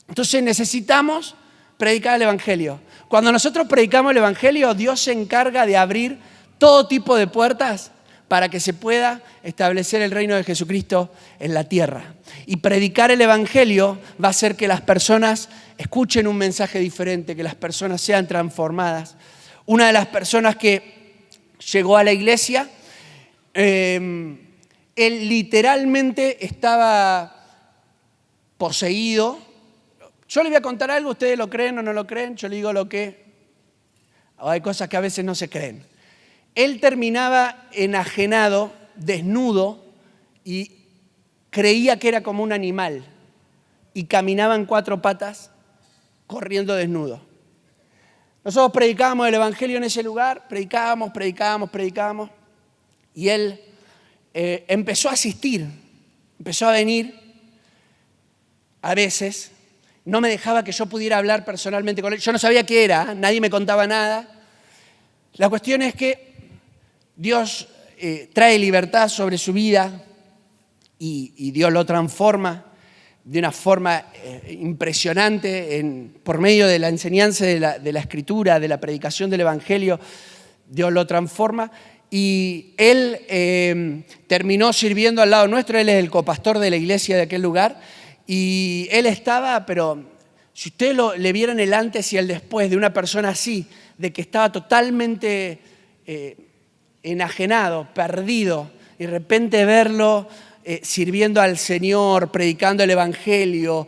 Entonces necesitamos predicar el Evangelio. Cuando nosotros predicamos el Evangelio, Dios se encarga de abrir todo tipo de puertas para que se pueda establecer el reino de Jesucristo en la tierra. Y predicar el Evangelio va a hacer que las personas escuchen un mensaje diferente, que las personas sean transformadas. Una de las personas que llegó a la iglesia, él literalmente estaba poseído. Yo les voy a contar algo, ustedes lo creen o no lo creen, yo les digo lo que... Hay cosas que a veces no se creen. Él terminaba enajenado, desnudo, y creía que era como un animal. Y caminaba en 4 patas, corriendo desnudo. Nosotros predicábamos el Evangelio en ese lugar, predicábamos. Y él empezó a asistir, empezó a venir a veces. No me dejaba que yo pudiera hablar personalmente con él. Yo no sabía qué era, nadie me contaba nada. La cuestión es que Dios trae libertad sobre su vida y Dios lo transforma de una forma impresionante por medio de la enseñanza de la Escritura, de la predicación del Evangelio. Dios lo transforma y él terminó sirviendo al lado nuestro. Él es el copastor de la iglesia de aquel lugar y él estaba, pero si ustedes le vieran el antes y el después de una persona así, de que estaba totalmente enajenado, perdido, y de repente verlo sirviendo al Señor, predicando el Evangelio,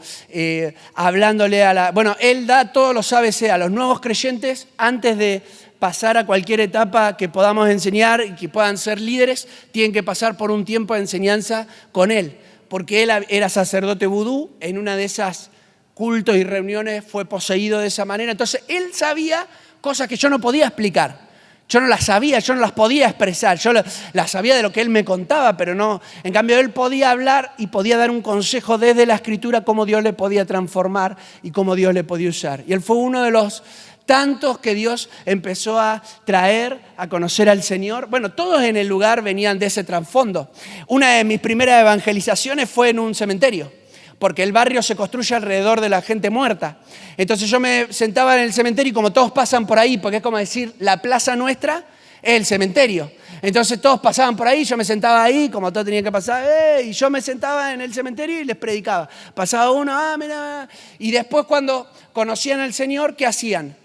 hablándole a la... Bueno, él da todos los ABC a los nuevos creyentes antes de pasar a cualquier etapa que podamos enseñar y que puedan ser líderes, tienen que pasar por un tiempo de enseñanza con él, porque él era sacerdote vudú, en una de esas cultos y reuniones fue poseído de esa manera. Entonces él sabía cosas que yo no podía explicar. Yo no las sabía, yo no las podía expresar. Yo las sabía de lo que él me contaba, pero no. En cambio, él podía hablar y podía dar un consejo desde la Escritura cómo Dios le podía transformar y cómo Dios le podía usar. Y él fue uno de los tantos que Dios empezó a traer a conocer al Señor. Bueno, todos en el lugar venían de ese trasfondo. Una de mis primeras evangelizaciones fue en un cementerio, porque el barrio se construye alrededor de la gente muerta. Entonces yo me sentaba en el cementerio y como todos pasan por ahí, porque es como decir la plaza nuestra, es el cementerio. Entonces todos pasaban por ahí, yo me sentaba ahí, como todos tenían que pasar, y yo me sentaba en el cementerio y les predicaba. Pasaba uno, mira. Y después cuando conocían al Señor, ¿qué hacían?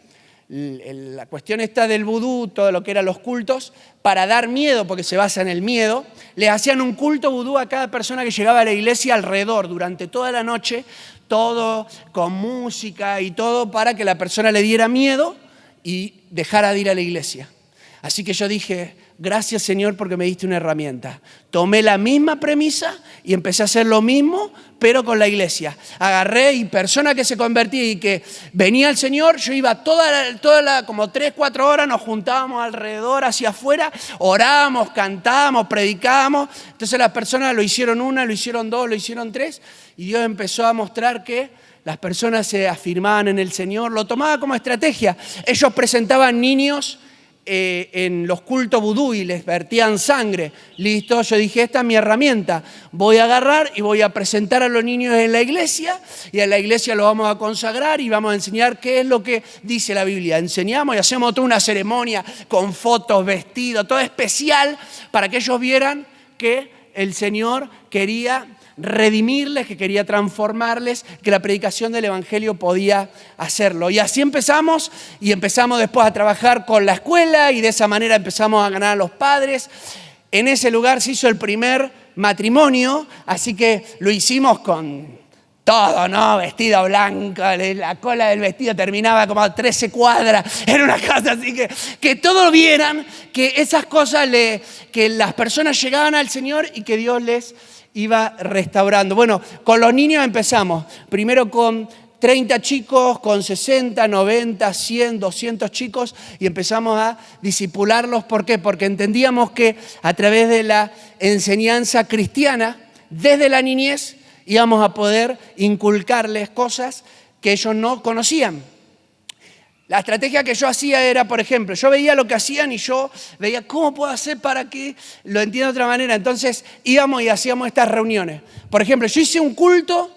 La cuestión esta del vudú, todo lo que eran los cultos, para dar miedo, porque se basa en el miedo, les hacían un culto vudú a cada persona que llegaba a la iglesia alrededor durante toda la noche, todo con música y todo para que la persona le diera miedo y dejara de ir a la iglesia. Así que yo dije, gracias Señor porque me diste una herramienta. Tomé la misma premisa y empecé a hacer lo mismo, pero con la iglesia. Agarré y persona que se convertía y que venía el Señor, yo iba como 3-4 horas, nos juntábamos alrededor hacia afuera, orábamos, cantábamos, predicábamos. Entonces las personas lo hicieron una, lo hicieron dos, lo hicieron tres y Dios empezó a mostrar que las personas se afirmaban en el Señor, lo tomaba como estrategia. Ellos presentaban niños en los cultos vudú y les vertían sangre. Listo, yo dije, esta es mi herramienta. Voy a agarrar y voy a presentar a los niños en la iglesia y en la iglesia los vamos a consagrar y vamos a enseñar qué es lo que dice la Biblia. Enseñamos y hacemos toda una ceremonia con fotos, vestidos, todo especial para que ellos vieran que el Señor quería redimirles, que quería transformarles, que la predicación del Evangelio podía hacerlo. Y así empezamos, y empezamos después a trabajar con la escuela, y de esa manera empezamos a ganar a los padres. En ese lugar se hizo el primer matrimonio, así que lo hicimos con todo, ¿no? Vestido blanco, la cola del vestido terminaba como a 13 cuadras, era una casa así que todos vieran que esas cosas, que las personas llegaban al Señor y que Dios les iba restaurando. Bueno, con los niños empezamos, primero con 30 chicos, con 60, 90, 100, 200 chicos y empezamos a discipularlos. ¿Por qué? Porque entendíamos que a través de la enseñanza cristiana, desde la niñez, íbamos a poder inculcarles cosas que ellos no conocían. La estrategia que yo hacía era, por ejemplo, yo veía lo que hacían y yo veía cómo puedo hacer para que lo entienda de otra manera. Entonces íbamos y hacíamos estas reuniones. Por ejemplo, yo hice un culto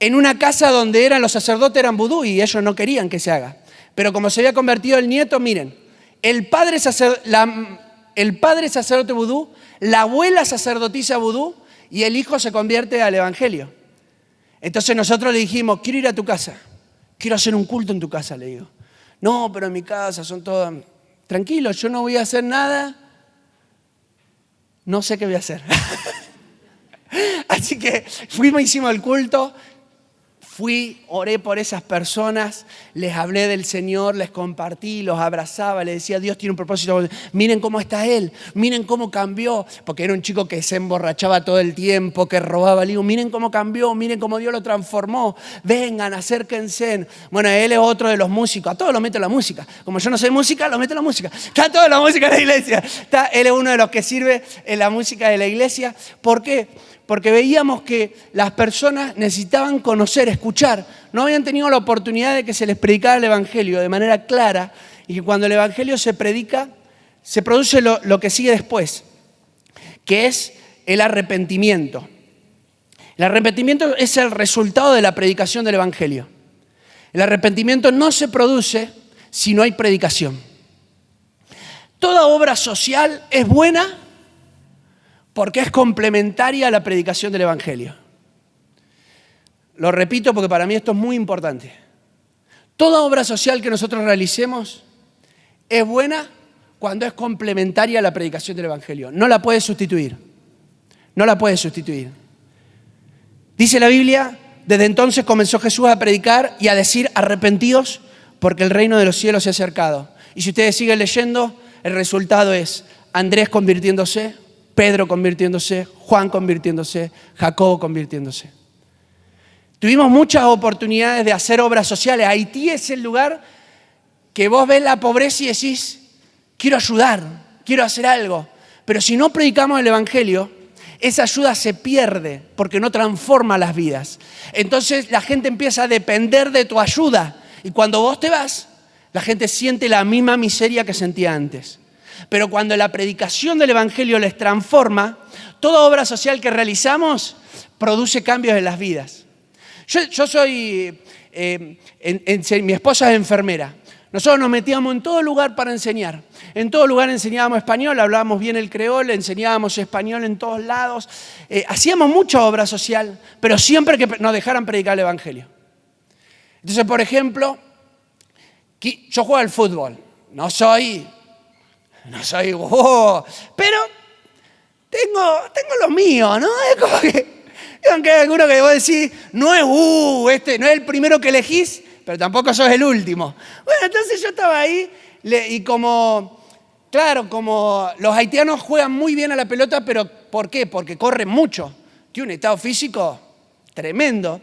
en una casa donde los sacerdotes eran vudú y ellos no querían que se haga. Pero como se había convertido el nieto, miren, el padre sacerdote vudú, la abuela sacerdotisa vudú y el hijo se convierte al Evangelio. Entonces nosotros le dijimos, quiero ir a tu casa, quiero hacer un culto en tu casa, le digo. No, pero en mi casa son todos... Tranquilo, yo no voy a hacer nada. No sé qué voy a hacer. Así que fuimos, hicimos el culto. Oré por esas personas, les hablé del Señor, les compartí, los abrazaba, les decía, Dios tiene un propósito. Miren cómo está Él, miren cómo cambió. Porque era un chico que se emborrachaba todo el tiempo, que robaba. Le digo, miren cómo cambió, miren cómo Dios lo transformó. Vengan, acérquense. Bueno, él es otro de los músicos. A todos los meto en la música. Como yo no sé música, lo meto en la música. Está toda la música en la iglesia. Él es uno de los que sirve en la música de la iglesia. ¿Por qué? Porque veíamos que las personas necesitaban conocer, escuchar. No habían tenido la oportunidad de que se les predicara el Evangelio de manera clara y que cuando el Evangelio se predica, se produce lo que sigue después, que es el arrepentimiento. El arrepentimiento es el resultado de la predicación del Evangelio. El arrepentimiento no se produce si no hay predicación. Toda obra social es buena porque es complementaria a la predicación del Evangelio. Lo repito porque para mí esto es muy importante. Toda obra social que nosotros realicemos es buena cuando es complementaria a la predicación del Evangelio. No la puedes sustituir. No la puedes sustituir. Dice la Biblia, desde entonces comenzó Jesús a predicar y a decir, arrepentíos porque el reino de los cielos se ha acercado. Y si ustedes siguen leyendo, el resultado es Andrés convirtiéndose, Pedro convirtiéndose, Juan convirtiéndose, Jacobo convirtiéndose. Tuvimos muchas oportunidades de hacer obras sociales. Haití es el lugar que vos ves la pobreza y decís, quiero ayudar, quiero hacer algo. Pero si no predicamos el Evangelio, esa ayuda se pierde porque no transforma las vidas. Entonces la gente empieza a depender de tu ayuda. Y cuando vos te vas, la gente siente la misma miseria que sentía antes. Pero cuando la predicación del Evangelio les transforma, toda obra social que realizamos produce cambios en las vidas. Yo soy, mi esposa es enfermera. Nosotros nos metíamos en todo lugar para enseñar. En todo lugar enseñábamos español, hablábamos bien el creol, enseñábamos español en todos lados. Hacíamos mucha obra social, pero siempre que nos dejaran predicar el Evangelio. Entonces, por ejemplo, yo juego al fútbol. No soy, pero tengo lo mío, ¿no? Es como que, aunque hay alguno que vos decís, no es este no es el primero que elegís, pero tampoco sos el último. Bueno, entonces yo estaba ahí y como los haitianos juegan muy bien a la pelota, pero ¿por qué? Porque corren mucho. Tiene un estado físico tremendo,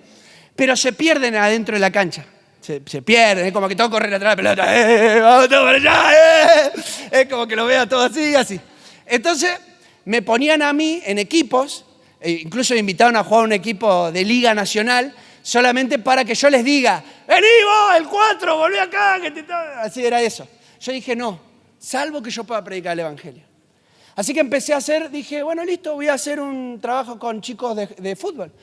pero se pierden adentro de la cancha. Se pierden, es como que todos corren atrás de la pelota. Vamos todos para allá. Es como que lo vea todo así, así. Entonces me ponían a mí en equipos, incluso me invitaron a jugar a un equipo de Liga Nacional, solamente para que yo les diga, vení vos, el 4, volví acá. Así era eso. Yo dije, no, salvo que yo pueda predicar el Evangelio. Así que empecé a dije, bueno, listo, voy a hacer un trabajo con chicos de fútbol.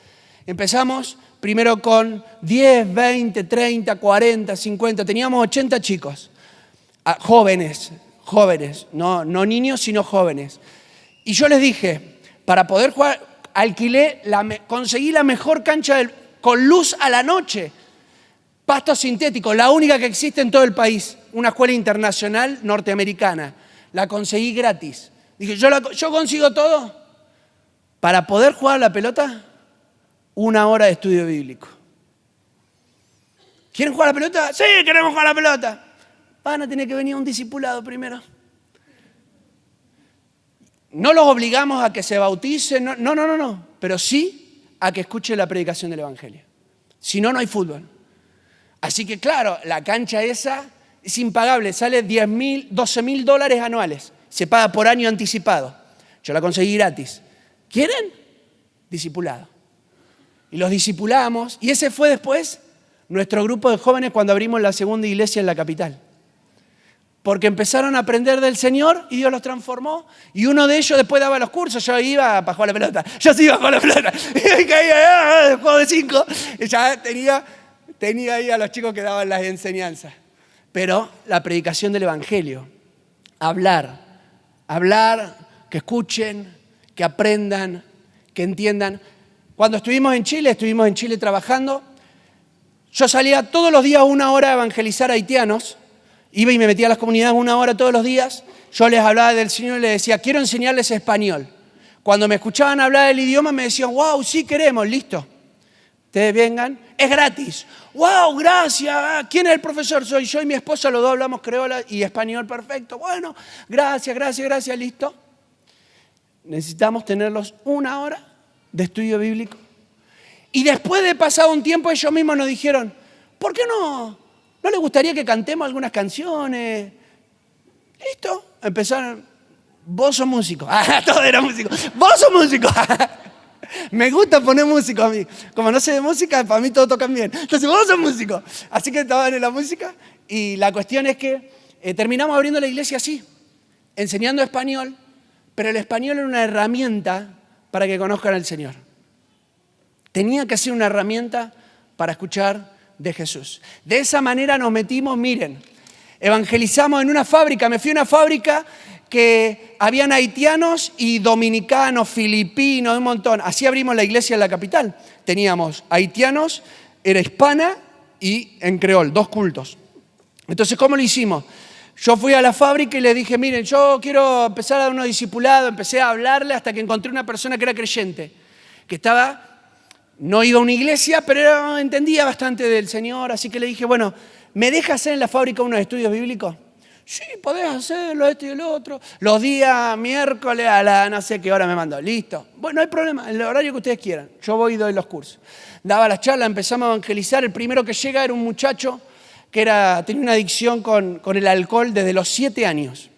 Empezamos primero con 10, 20, 30, 40, 50, teníamos 80 chicos, jóvenes, no niños, sino jóvenes. Y yo les dije, para poder jugar, conseguí la mejor cancha con luz a la noche, pasto sintético, la única que existe en todo el país, una escuela internacional norteamericana. La conseguí gratis. Dije, yo consigo todo para poder jugar la pelota. 1 hora de estudio bíblico. ¿Quieren jugar a la pelota? Sí, queremos jugar a la pelota. Van a tener que venir un discipulado primero. No los obligamos a que se bauticen, no. Pero sí a que escuchen la predicación del Evangelio. Si no, no hay fútbol. Así que claro, la cancha esa es impagable, sale $12,000 anuales. Se paga por año anticipado. Yo la conseguí gratis. ¿Quieren? Discipulado. Y los discipulamos, y ese fue después nuestro grupo de jóvenes cuando abrimos la segunda iglesia en la capital. Porque empezaron a aprender del Señor y Dios los transformó. Y uno de ellos después daba los cursos. Yo iba para jugar a la pelota. Yo sí iba a jugar a la pelota. Y caía, juego de 5. Y ya tenía ahí a los chicos que daban las enseñanzas. Pero la predicación del Evangelio. Hablar, que escuchen, que aprendan, que entiendan. Cuando estuvimos en Chile trabajando, yo salía todos los días 1 hora a evangelizar a haitianos, iba y me metía a las comunidades 1 hora todos los días, yo les hablaba del Señor y les decía, quiero enseñarles español. Cuando me escuchaban hablar el idioma me decían, wow, sí queremos, listo. Ustedes vengan, es gratis. Wow, gracias. ¿Quién es el profesor? Soy yo y mi esposa, los dos hablamos creola y español perfecto. Bueno, gracias, listo. Necesitamos tenerlos 1 hora de estudio bíblico. Y después de pasado un tiempo ellos mismos nos dijeron, ¿por qué no les gustaría que cantemos algunas canciones? Listo, empezaron, vos sos músico. Todo era músico. Vos sos músico. Me gusta poner músico a mí. Como no sé de música, para mí todo tocan bien. Entonces vos sos músico. Así que estaban en la música y la cuestión es que terminamos abriendo la iglesia así, enseñando español, pero el español era una herramienta para que conozcan al Señor. Tenía que ser una herramienta para escuchar de Jesús. De esa manera nos metimos, miren, evangelizamos en una fábrica. Me fui a una fábrica que habían haitianos y dominicanos, filipinos, un montón. Así abrimos la iglesia en la capital. Teníamos haitianos, era hispana y en creol, 2 cultos. Entonces, ¿cómo lo hicimos? Yo fui a la fábrica y le dije, miren, yo quiero empezar a dar unos discipulados. Empecé a hablarle hasta que encontré una persona que era creyente, que no iba a una iglesia, pero entendía bastante del Señor. Así que le dije, bueno, ¿me deja hacer en la fábrica unos estudios bíblicos? Sí, podés hacerlo, esto y el otro. Los días miércoles a la no sé qué hora me mandó. Listo. Bueno, no hay problema, en el horario que ustedes quieran. Yo voy y doy los cursos. Daba las charlas, empezamos a evangelizar. El primero que llega era un muchacho que tenía una adicción con el alcohol desde los 7 años.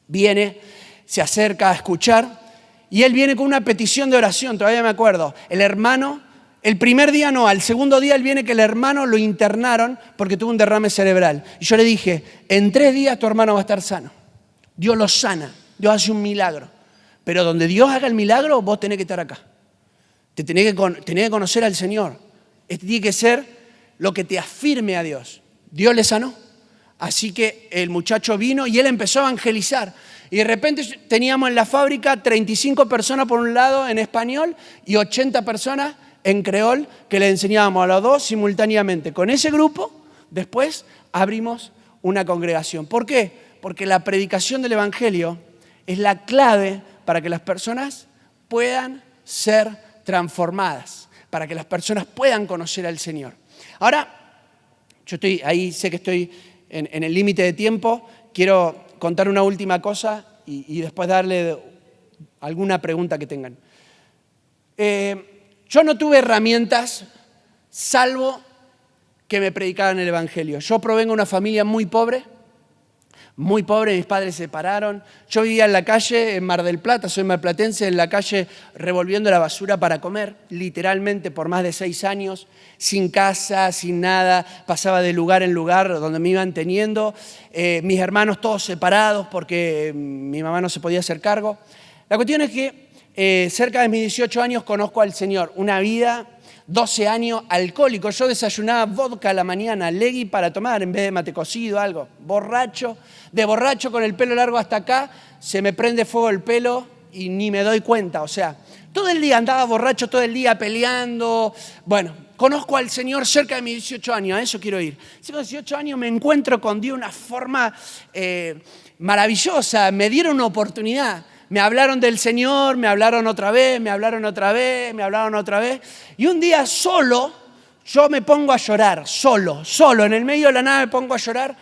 Viene, se acerca a escuchar y él viene con una petición de oración, todavía me acuerdo. El hermano, el primer día no, al segundo día él viene que el hermano lo internaron porque tuvo un derrame cerebral. Y yo le dije, en 3 días tu hermano va a estar sano. Dios lo sana, Dios hace un milagro. Pero donde Dios haga el milagro, vos tenés que estar acá. Tenés que conocer al Señor. Este tiene que ser lo que te afirme a Dios. Dios le sanó. Así que el muchacho vino y él empezó a evangelizar. Y de repente teníamos en la fábrica 35 personas por un lado en español y 80 personas en creol que le enseñábamos a los dos simultáneamente. Con ese grupo, después abrimos una congregación. ¿Por qué? Porque la predicación del Evangelio es la clave para que las personas puedan ser transformadas, para que las personas puedan conocer al Señor. Ahora, yo estoy ahí, sé que estoy en el límite de tiempo, quiero contar una última cosa y después darle alguna pregunta que tengan. Yo no tuve herramientas salvo que me predicaran el Evangelio. Yo provengo de una familia muy pobre, mis padres se separaron. Yo vivía en la calle, en Mar del Plata, soy marplatense, en la calle revolviendo la basura para comer, literalmente por más de 6 años, sin casa, sin nada, pasaba de lugar en lugar donde me iban teniendo. Mis hermanos todos separados porque mi mamá no se podía hacer cargo. La cuestión es que cerca de mis 18 años conozco al Señor, una vida 12 años alcohólico. Yo desayunaba vodka a la mañana, legui para tomar en vez de mate cocido, algo. Borracho, de borracho con el pelo largo hasta acá, se me prende fuego el pelo y ni me doy cuenta. O sea, todo el día andaba borracho, todo el día peleando. Bueno, conozco al Señor cerca de mis 18 años, a eso quiero ir. A los 18 años me encuentro con Dios de una forma maravillosa, me dieron una oportunidad. Me hablaron del Señor, me hablaron otra vez. Y un día solo, yo me pongo a llorar, solo, en el medio de la nada me pongo a llorar.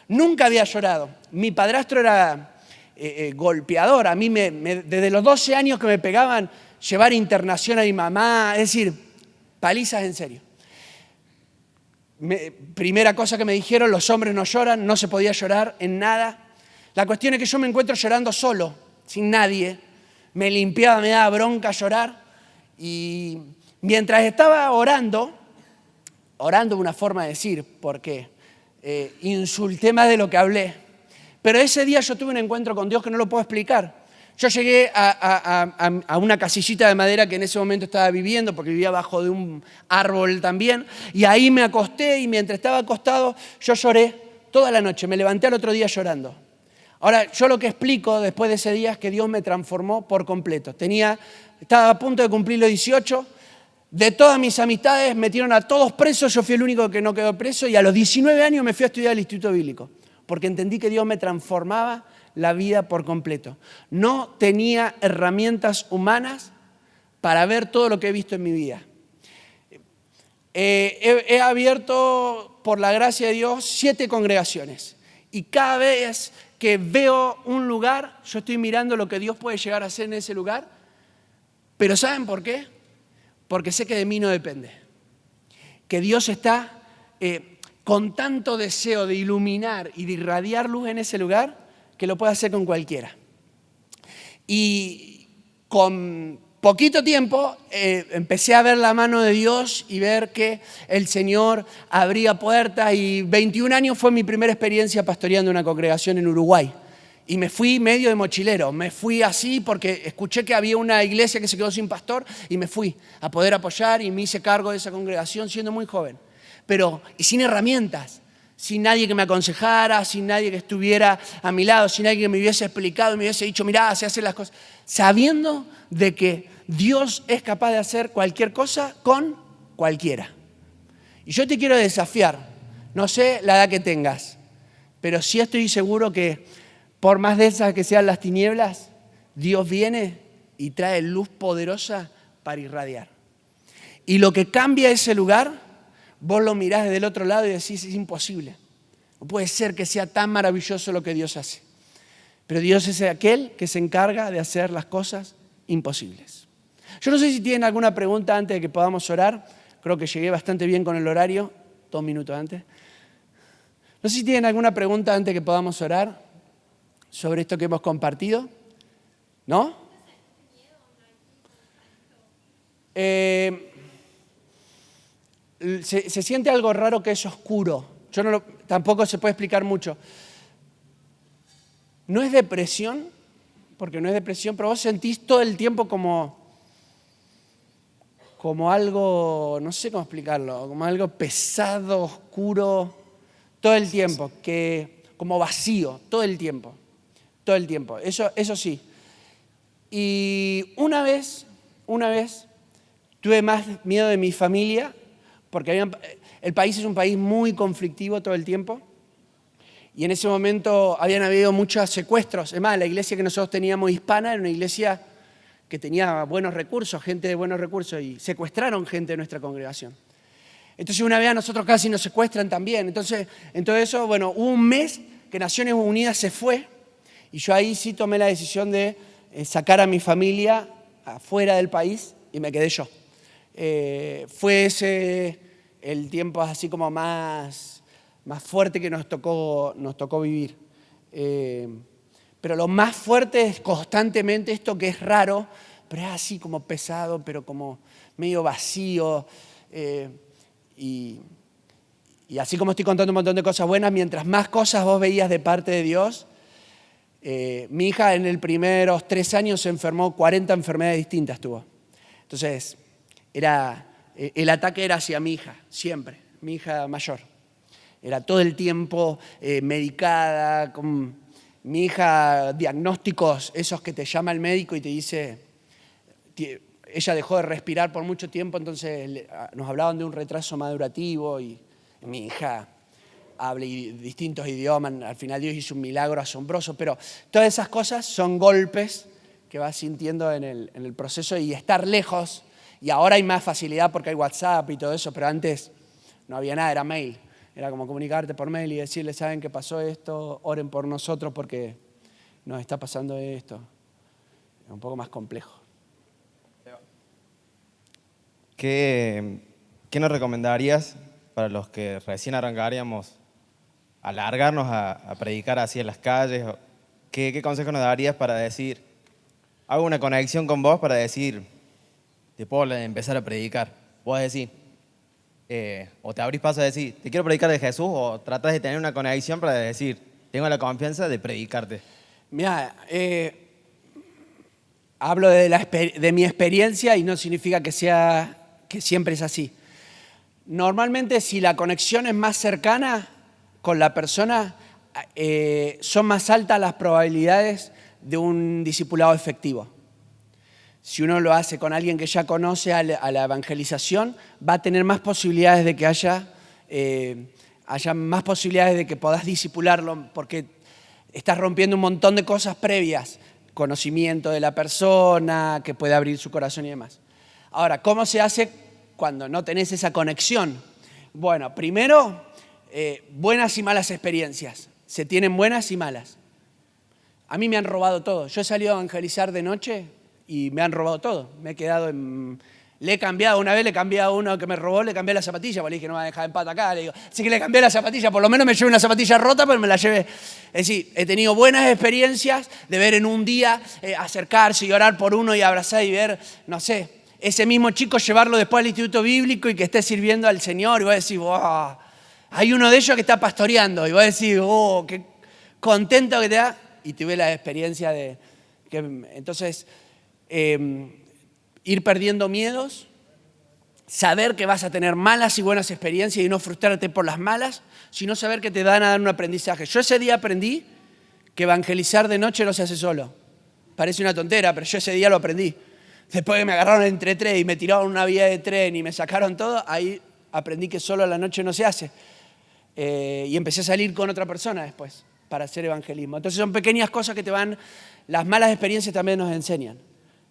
Nunca había llorado. Mi padrastro era golpeador. A mí desde los 12 años que me pegaban, llevar internación a mi mamá, es decir, palizas en serio. Primera cosa que me dijeron, los hombres no lloran, no se podía llorar en nada. La cuestión es que yo me encuentro llorando solo, sin nadie, me limpiaba, me daba bronca llorar y mientras estaba orando es una forma de decir, porque insulté más de lo que hablé, pero ese día yo tuve un encuentro con Dios que no lo puedo explicar. Yo llegué a una casillita de madera que en ese momento estaba viviendo, porque vivía bajo de un árbol también, y ahí me acosté y mientras estaba acostado yo lloré toda la noche, me levanté al otro día llorando. Ahora, yo lo que explico después de ese día es que Dios me transformó por completo. Estaba a punto de cumplir los 18, de todas mis amistades metieron a todos presos, yo fui el único que no quedó preso y a los 19 años me fui a estudiar al Instituto Bíblico, porque entendí que Dios me transformaba la vida por completo. No tenía herramientas humanas para ver todo lo que he visto en mi vida. He abierto, por la gracia de Dios, 7 congregaciones y cada vez que veo un lugar, yo estoy mirando lo que Dios puede llegar a hacer en ese lugar, pero ¿saben por qué? Porque sé que de mí no depende. Que Dios está con tanto deseo de iluminar y de irradiar luz en ese lugar, que lo puede hacer con cualquiera. Y con poquito tiempo empecé a ver la mano de Dios y ver que el Señor abría puertas y 21 años fue mi primera experiencia pastoreando una congregación en Uruguay. Y me fui medio de mochilero, me fui así porque escuché que había una iglesia que se quedó sin pastor y me fui a poder apoyar y me hice cargo de esa congregación siendo muy joven. Pero y sin herramientas, sin nadie que me aconsejara, sin nadie que estuviera a mi lado, sin nadie que me hubiese explicado y me hubiese dicho, mirá, se hacen las cosas. Sabiendo de que Dios es capaz de hacer cualquier cosa con cualquiera. Y yo te quiero desafiar, no sé la edad que tengas, pero sí estoy seguro que por más densas que sean las tinieblas, Dios viene y trae luz poderosa para irradiar. Y lo que cambia ese lugar, vos lo mirás desde el otro lado y decís, es imposible. No puede ser que sea tan maravilloso lo que Dios hace. Pero Dios es aquel que se encarga de hacer las cosas imposibles. Yo no sé si tienen alguna pregunta antes de que podamos orar. Creo que llegué bastante bien con el horario, 2 minutos antes. No sé si tienen alguna pregunta antes de que podamos orar sobre esto que hemos compartido. ¿No? Se siente algo raro que es oscuro. Tampoco se puede explicar mucho. No es depresión, porque no es depresión, pero vos sentís todo el tiempo como algo, no sé cómo explicarlo, como algo pesado, oscuro. todo el tiempo, que como vacío, todo el tiempo, eso sí. Y una vez tuve más miedo de mi familia, porque el país es un país muy conflictivo todo el tiempo, y en ese momento habían habido muchos secuestros. Es más, la iglesia que nosotros teníamos hispana era una iglesia que tenía buenos recursos, gente de buenos recursos, y secuestraron gente de nuestra congregación. Entonces una vez a nosotros casi nos secuestran también. Entonces, en todo eso, bueno, hubo un mes que Naciones Unidas se fue, y yo ahí sí tomé la decisión de sacar a mi familia afuera del país, y me quedé yo. Fue ese el tiempo así como más fuerte que nos tocó vivir. Pero lo más fuerte es constantemente esto que es raro, pero es así como pesado, pero como medio vacío. Y así como estoy contando un montón de cosas buenas, mientras más cosas vos veías de parte de Dios, mi hija en los primeros 3 años se enfermó, 40 enfermedades distintas tuvo. Entonces, el ataque era hacia mi hija, siempre, mi hija mayor. Era todo el tiempo medicada, con mi hija, diagnósticos, esos que te llama el médico y te dice, ella dejó de respirar por mucho tiempo, entonces nos hablaban de un retraso madurativo y mi hija habla distintos idiomas, al final Dios hizo un milagro asombroso, pero todas esas cosas son golpes que vas sintiendo en el proceso y estar lejos, y ahora hay más facilidad porque hay WhatsApp y todo eso, pero antes no había nada, era mail. Era como comunicarte por mail y decirle, ¿saben que pasó esto? Oren por nosotros porque nos está pasando esto. Es un poco más complejo. ¿Qué nos recomendarías para los que recién arrancaríamos a largarnos a predicar así en las calles? ¿Qué consejo nos darías para decir, hago una conexión con vos para decir, te puedo empezar a predicar? Vos decís, o te abrís paso a decir, te quiero predicar de Jesús, o tratás de tener una conexión para decir, tengo la confianza de predicarte. Mira, hablo de mi experiencia y no significa que siempre es así. Normalmente, si la conexión es más cercana con la persona, son más altas las probabilidades de un discipulado efectivo. Si uno lo hace con alguien que ya conoce a la evangelización, va a tener más posibilidades de que haya más posibilidades de que podás discipularlo, porque estás rompiendo un montón de cosas previas, conocimiento de la persona, que puede abrir su corazón y demás. Ahora, ¿cómo se hace cuando no tenés esa conexión? Bueno, primero, buenas y malas experiencias. Se tienen buenas y malas. A mí me han robado todo. Yo he salido a evangelizar de noche y me han robado todo. Me he quedado Le he cambiado, una vez le cambié a uno que me robó, le cambié la zapatilla, porque le dije, no me va a dejar en pata acá. Le digo, sí que le cambié la zapatilla, por lo menos me llevé una zapatilla rota, pero me la llevé. Es decir, he tenido buenas experiencias de ver en un día acercarse y orar por uno y abrazar y ver, no sé, ese mismo chico llevarlo después al instituto bíblico y que esté sirviendo al Señor. Y voy a decir, wow, hay uno de ellos que está pastoreando. Y voy a decir, oh, qué contento que te da. Y tuve la experiencia de que, entonces, ir perdiendo miedos, saber que vas a tener malas y buenas experiencias y no frustrarte por las malas, sino saber que te van a dar un aprendizaje. Yo ese día aprendí que evangelizar de noche no se hace solo. Parece una tontera, pero yo ese día lo aprendí. Después que me agarraron entre tren y me tiraron una vía de tren y me sacaron todo, ahí aprendí que solo a la noche no se hace. Y empecé a salir con otra persona después para hacer evangelismo. Entonces son pequeñas cosas que te van, las malas experiencias también nos enseñan.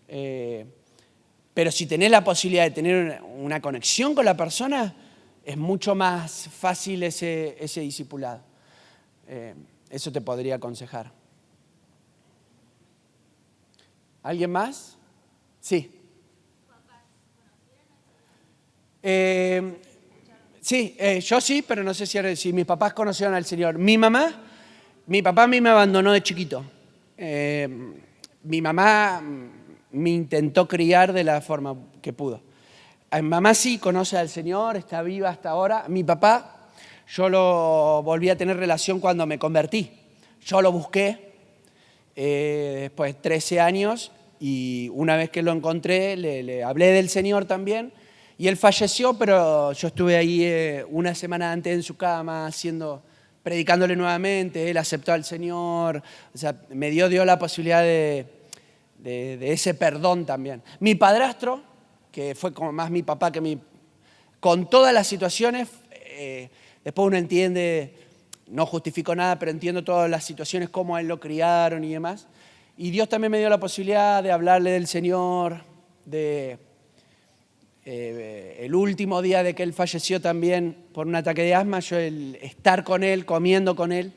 Pero si tenés la posibilidad de tener una conexión con la persona, es mucho más fácil ese discipulado. Eso te podría aconsejar. ¿Alguien más? Sí. Sí, yo sí, pero no sé si mis papás conocieron al Señor. Mi papá a mí me abandonó de chiquito. Mi mamá me intentó criar de la forma que pudo. Mi mamá sí conoce al Señor, está viva hasta ahora. Mi papá, yo lo volví a tener relación cuando me convertí. Yo lo busqué después de 13 años y una vez que lo encontré le hablé del Señor también y él falleció, pero yo estuve ahí una semana antes en su cama haciendo predicándole nuevamente, él aceptó al Señor, o sea, me dio la posibilidad de ese perdón también. Mi padrastro, que fue como más mi papá que mi... Con todas las situaciones, después uno entiende, no justifico nada, pero entiendo todas las situaciones, cómo a él lo criaron y demás. Y Dios también me dio la posibilidad de hablarle del Señor, el último día de que él falleció también por un ataque de asma, yo el estar con él, comiendo con él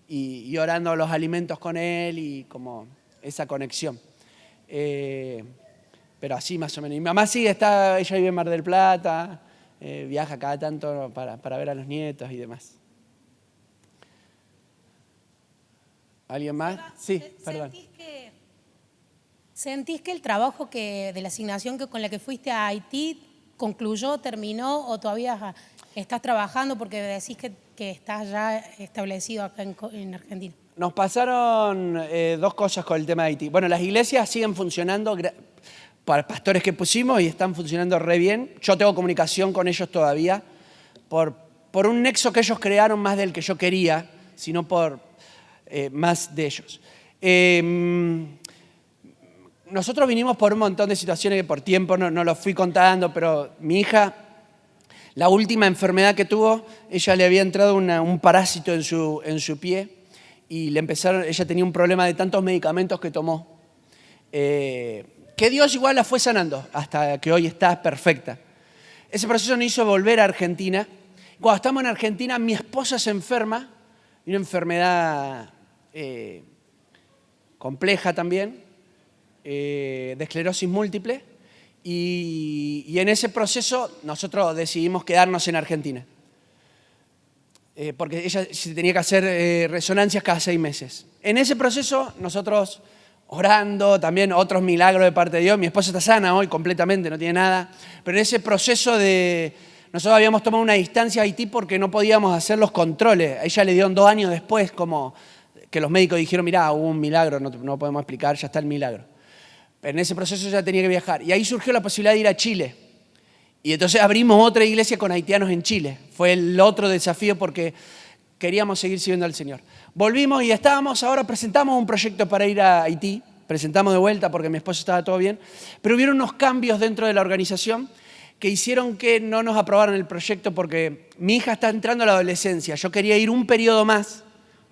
y orando los alimentos con él y como esa conexión. Pero así más o menos. Mi mamá sí ella vive en Mar del Plata, viaja cada tanto para ver a los nietos y demás. ¿Alguien más? Sí, perdón. ¿Sentís que el trabajo de la asignación con la que fuiste a Haití concluyó, terminó o todavía estás trabajando porque decís que estás ya establecido acá en Argentina? Nos pasaron dos cosas con el tema de Haití. Bueno, las iglesias siguen funcionando para pastores que pusimos y están funcionando re bien. Yo tengo comunicación con ellos todavía por un nexo que ellos crearon más del que yo quería, sino por más de ellos. Nosotros vinimos por un montón de situaciones que por tiempo no los fui contando, pero mi hija, la última enfermedad que tuvo, ella le había entrado un parásito en su pie y ella tenía un problema de tantos medicamentos que tomó, que Dios igual la fue sanando hasta que hoy está perfecta. Ese proceso nos hizo volver a Argentina. Cuando estamos en Argentina, mi esposa se enferma, una enfermedad compleja también, de esclerosis múltiple, y en ese proceso nosotros decidimos quedarnos en Argentina, porque ella se tenía que hacer resonancias cada 6 meses. En ese proceso nosotros orando, también otros milagros de parte de Dios, mi esposa está sana hoy completamente, no tiene nada, pero en ese proceso nosotros habíamos tomado una distancia a Haití porque no podíamos hacer los controles. A ella le dieron 2 años después, como que los médicos dijeron, mirá, hubo un milagro, no podemos explicar, ya está el milagro. Pero en ese proceso ya tenía que viajar. Y ahí surgió la posibilidad de ir a Chile. Y entonces abrimos otra iglesia con haitianos en Chile. Fue el otro desafío porque queríamos seguir sirviendo al Señor. Volvimos y ahora presentamos un proyecto para ir a Haití. Presentamos de vuelta porque mi esposo estaba todo bien. Pero hubieron unos cambios dentro de la organización que hicieron que no nos aprobaran el proyecto porque mi hija está entrando a la adolescencia. Yo quería ir un periodo más,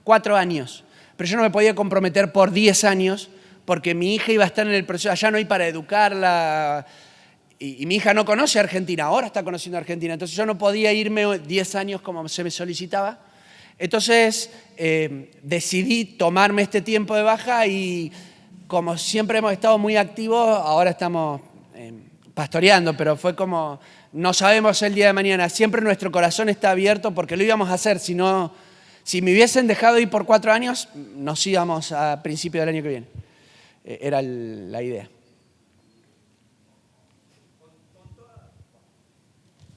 4 años. Pero yo no me podía comprometer por 10 años porque mi hija iba a estar en el proceso, allá no hay para educarla, y mi hija no conoce Argentina, ahora está conociendo Argentina, entonces yo no podía irme 10 años como se me solicitaba. Entonces decidí tomarme este tiempo de baja y como siempre hemos estado muy activos, ahora estamos pastoreando, pero fue como, no sabemos el día de mañana, siempre nuestro corazón está abierto porque lo íbamos a hacer, si me hubiesen dejado ir por 4 años, nos íbamos a principios del año que viene. Era la idea.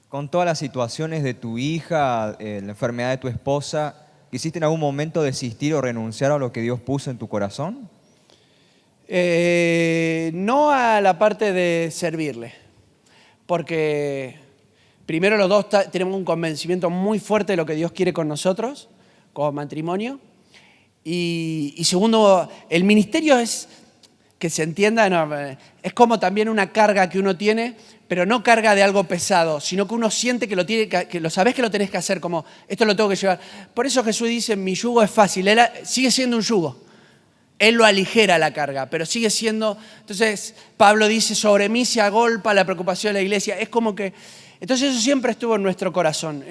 Con todas las situaciones de tu hija, la enfermedad de tu esposa, ¿quisiste en algún momento desistir o renunciar a lo que Dios puso en tu corazón? No a la parte de servirle, porque primero los dos tenemos un convencimiento muy fuerte de lo que Dios quiere con nosotros, como matrimonio, y segundo, el ministerio es... Que se entienda, es como también una carga que uno tiene, pero no carga de algo pesado, sino que uno siente que lo sabés que lo tenés que hacer, como esto lo tengo que llevar. Por eso Jesús dice, mi yugo es fácil, sigue siendo un yugo. Él lo aligera la carga, pero sigue siendo... Entonces, Pablo dice, sobre mí se agolpa la preocupación de la iglesia. Es como que... Entonces eso siempre estuvo en nuestro corazón.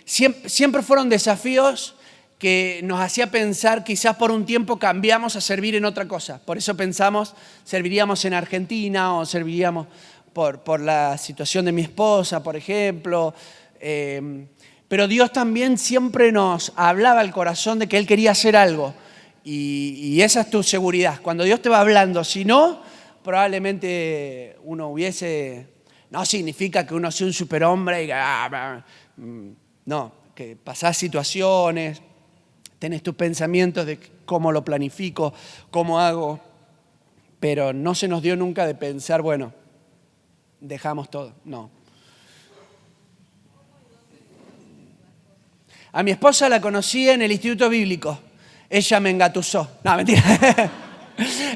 Siempre fueron desafíos que nos hacía pensar, quizás por un tiempo cambiamos a servir en otra cosa. Por eso pensamos, serviríamos en Argentina o serviríamos por la situación de mi esposa, por ejemplo. Pero Dios también siempre nos hablaba al corazón de que Él quería hacer algo. Y esa es tu seguridad. Cuando Dios te va hablando, si no, probablemente uno hubiese... No significa que uno sea un superhombre y... No, que pasás situaciones... Tenés tus pensamientos de cómo lo planifico, cómo hago, pero no se nos dio nunca de pensar, bueno, dejamos todo, no. A mi esposa la conocí en el Instituto Bíblico. Ella me engatusó. No, mentira.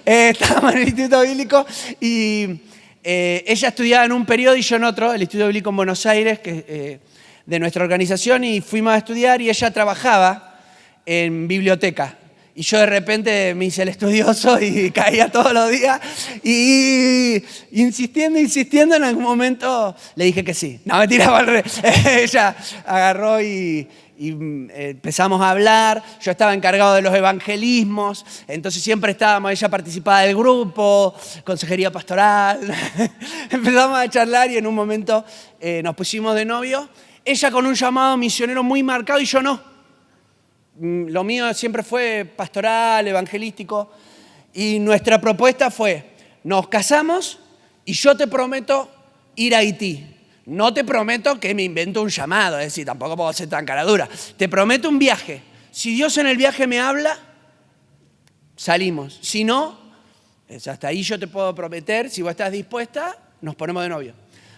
Estábamos en el Instituto Bíblico y ella estudiaba en un periodo y yo en otro, el Instituto Bíblico en Buenos Aires, de nuestra organización, y fuimos a estudiar y ella trabajaba en biblioteca. Y yo de repente me hice el estudioso y caía todos los días y insistiendo, en algún momento le dije que sí. No, mentira, ella agarró y empezamos a hablar. Yo estaba encargado de los evangelismos, entonces siempre estábamos, ella participaba del grupo, consejería pastoral. Empezamos a charlar y en un momento nos pusimos de novio. Ella con un llamado misionero muy marcado y yo no. Lo mío siempre fue pastoral, evangelístico, y nuestra propuesta fue, nos casamos y yo te prometo ir a Haití. No te prometo que me invento un llamado, es decir, tampoco puedo ser tan cara dura. Te prometo un viaje. Si Dios en el viaje me habla, salimos. Si no, hasta ahí yo te puedo prometer, si vos estás dispuesta, nos ponemos de novio.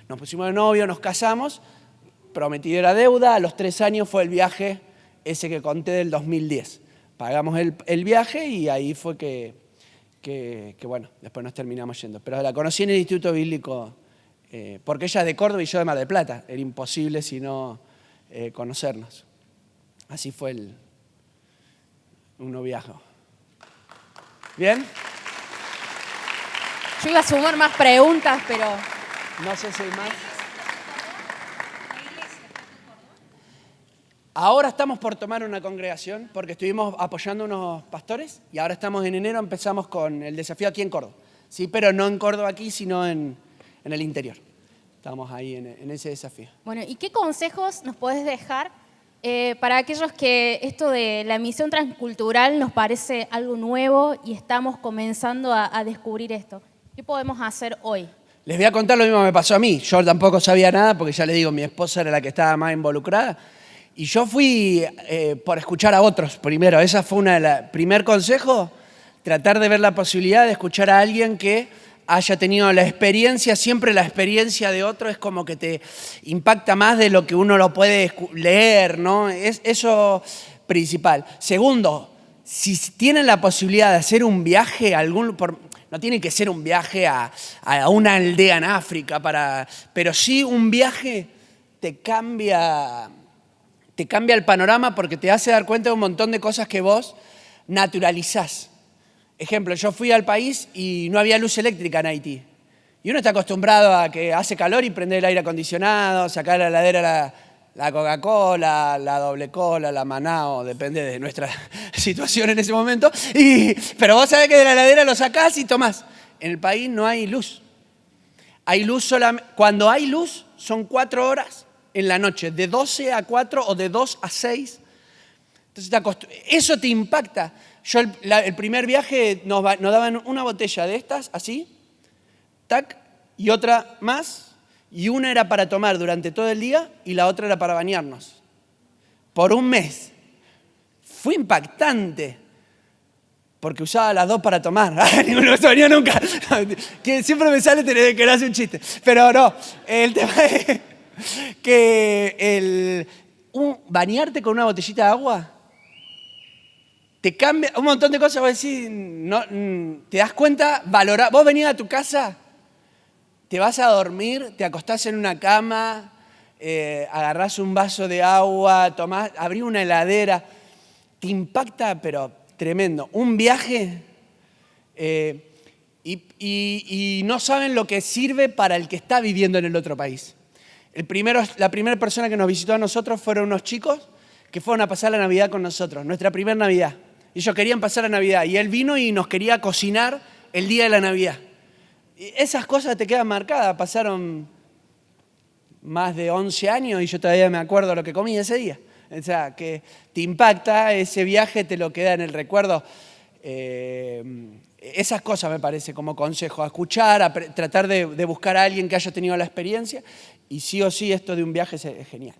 Nos pusimos de novio, nos casamos, prometí era deuda, a los 3 años fue el viaje ese que conté del 2010. Pagamos el viaje y ahí fue que bueno, después nos terminamos yendo. Pero la conocí en el Instituto Bíblico, porque ella es de Córdoba y yo de Mar del Plata. Era imposible sino conocernos. Así fue un noviazgo. ¿Bien? Yo iba a sumar más preguntas, pero... No sé si hay más. Ahora estamos por tomar una congregación porque estuvimos apoyando a unos pastores y ahora estamos en enero, empezamos con el desafío aquí en Córdoba. Sí, pero no en Córdoba aquí, sino en el interior. Estamos ahí en ese desafío. Bueno, ¿y qué consejos nos podés dejar para aquellos que esto de la misión transcultural nos parece algo nuevo y estamos comenzando a descubrir esto? ¿Qué podemos hacer hoy? Les voy a contar lo mismo que me pasó a mí. Yo tampoco sabía nada porque ya les digo, mi esposa era la que estaba más involucrada. Y yo fui por escuchar a otros primero. Esa fue primer consejo, tratar de ver la posibilidad de escuchar a alguien que haya tenido la experiencia. Siempre la experiencia de otro es como que te impacta más de lo que uno lo puede leer, ¿no? Es eso principal. Segundo, si tienen la posibilidad de hacer un viaje, no tiene que ser un viaje a una aldea en África, pero sí un viaje te cambia el panorama porque te hace dar cuenta de un montón de cosas que vos naturalizás. Ejemplo, yo fui al país y no había luz eléctrica en Haití. Y uno está acostumbrado a que hace calor y prende el aire acondicionado, sacar de la heladera la Coca-Cola, la doble cola, la Manao, depende de nuestra situación en ese momento. Pero vos sabés que de la heladera lo sacás y tomás. En el país no hay luz. Hay luz solamente. Cuando hay luz son 4 horas en la noche, de 12 a 4 o de 2 a 6. Entonces eso te impacta. Yo el primer viaje nos daban una botella de estas, así, tac, y otra más, y una era para tomar durante todo el día y la otra era para bañarnos. Por un mes. Fue impactante, porque usaba las 2 para tomar. Ninguno se bañó nunca. Siempre me sale que hace un chiste. Pero no, el tema es que bañarte con una botellita de agua te cambia un montón de cosas. Vos decís, no, te das cuenta, vos venís a tu casa, te vas a dormir, te acostás en una cama, agarrás un vaso de agua, abrís una heladera, te impacta, pero tremendo. Un viaje y no saben lo que sirve para el que está viviendo en el otro país. La primera persona que nos visitó a nosotros fueron unos chicos que fueron a pasar la Navidad con nosotros, nuestra primera Navidad. Ellos querían pasar la Navidad y él vino y nos quería cocinar el día de la Navidad. Y esas cosas te quedan marcadas. Pasaron más de 11 años y yo todavía me acuerdo lo que comí ese día. O sea, que te impacta, ese viaje te lo queda en el recuerdo. Esas cosas me parece como consejo, a escuchar, tratar de buscar a alguien que haya tenido la experiencia y sí o sí esto de un viaje es genial.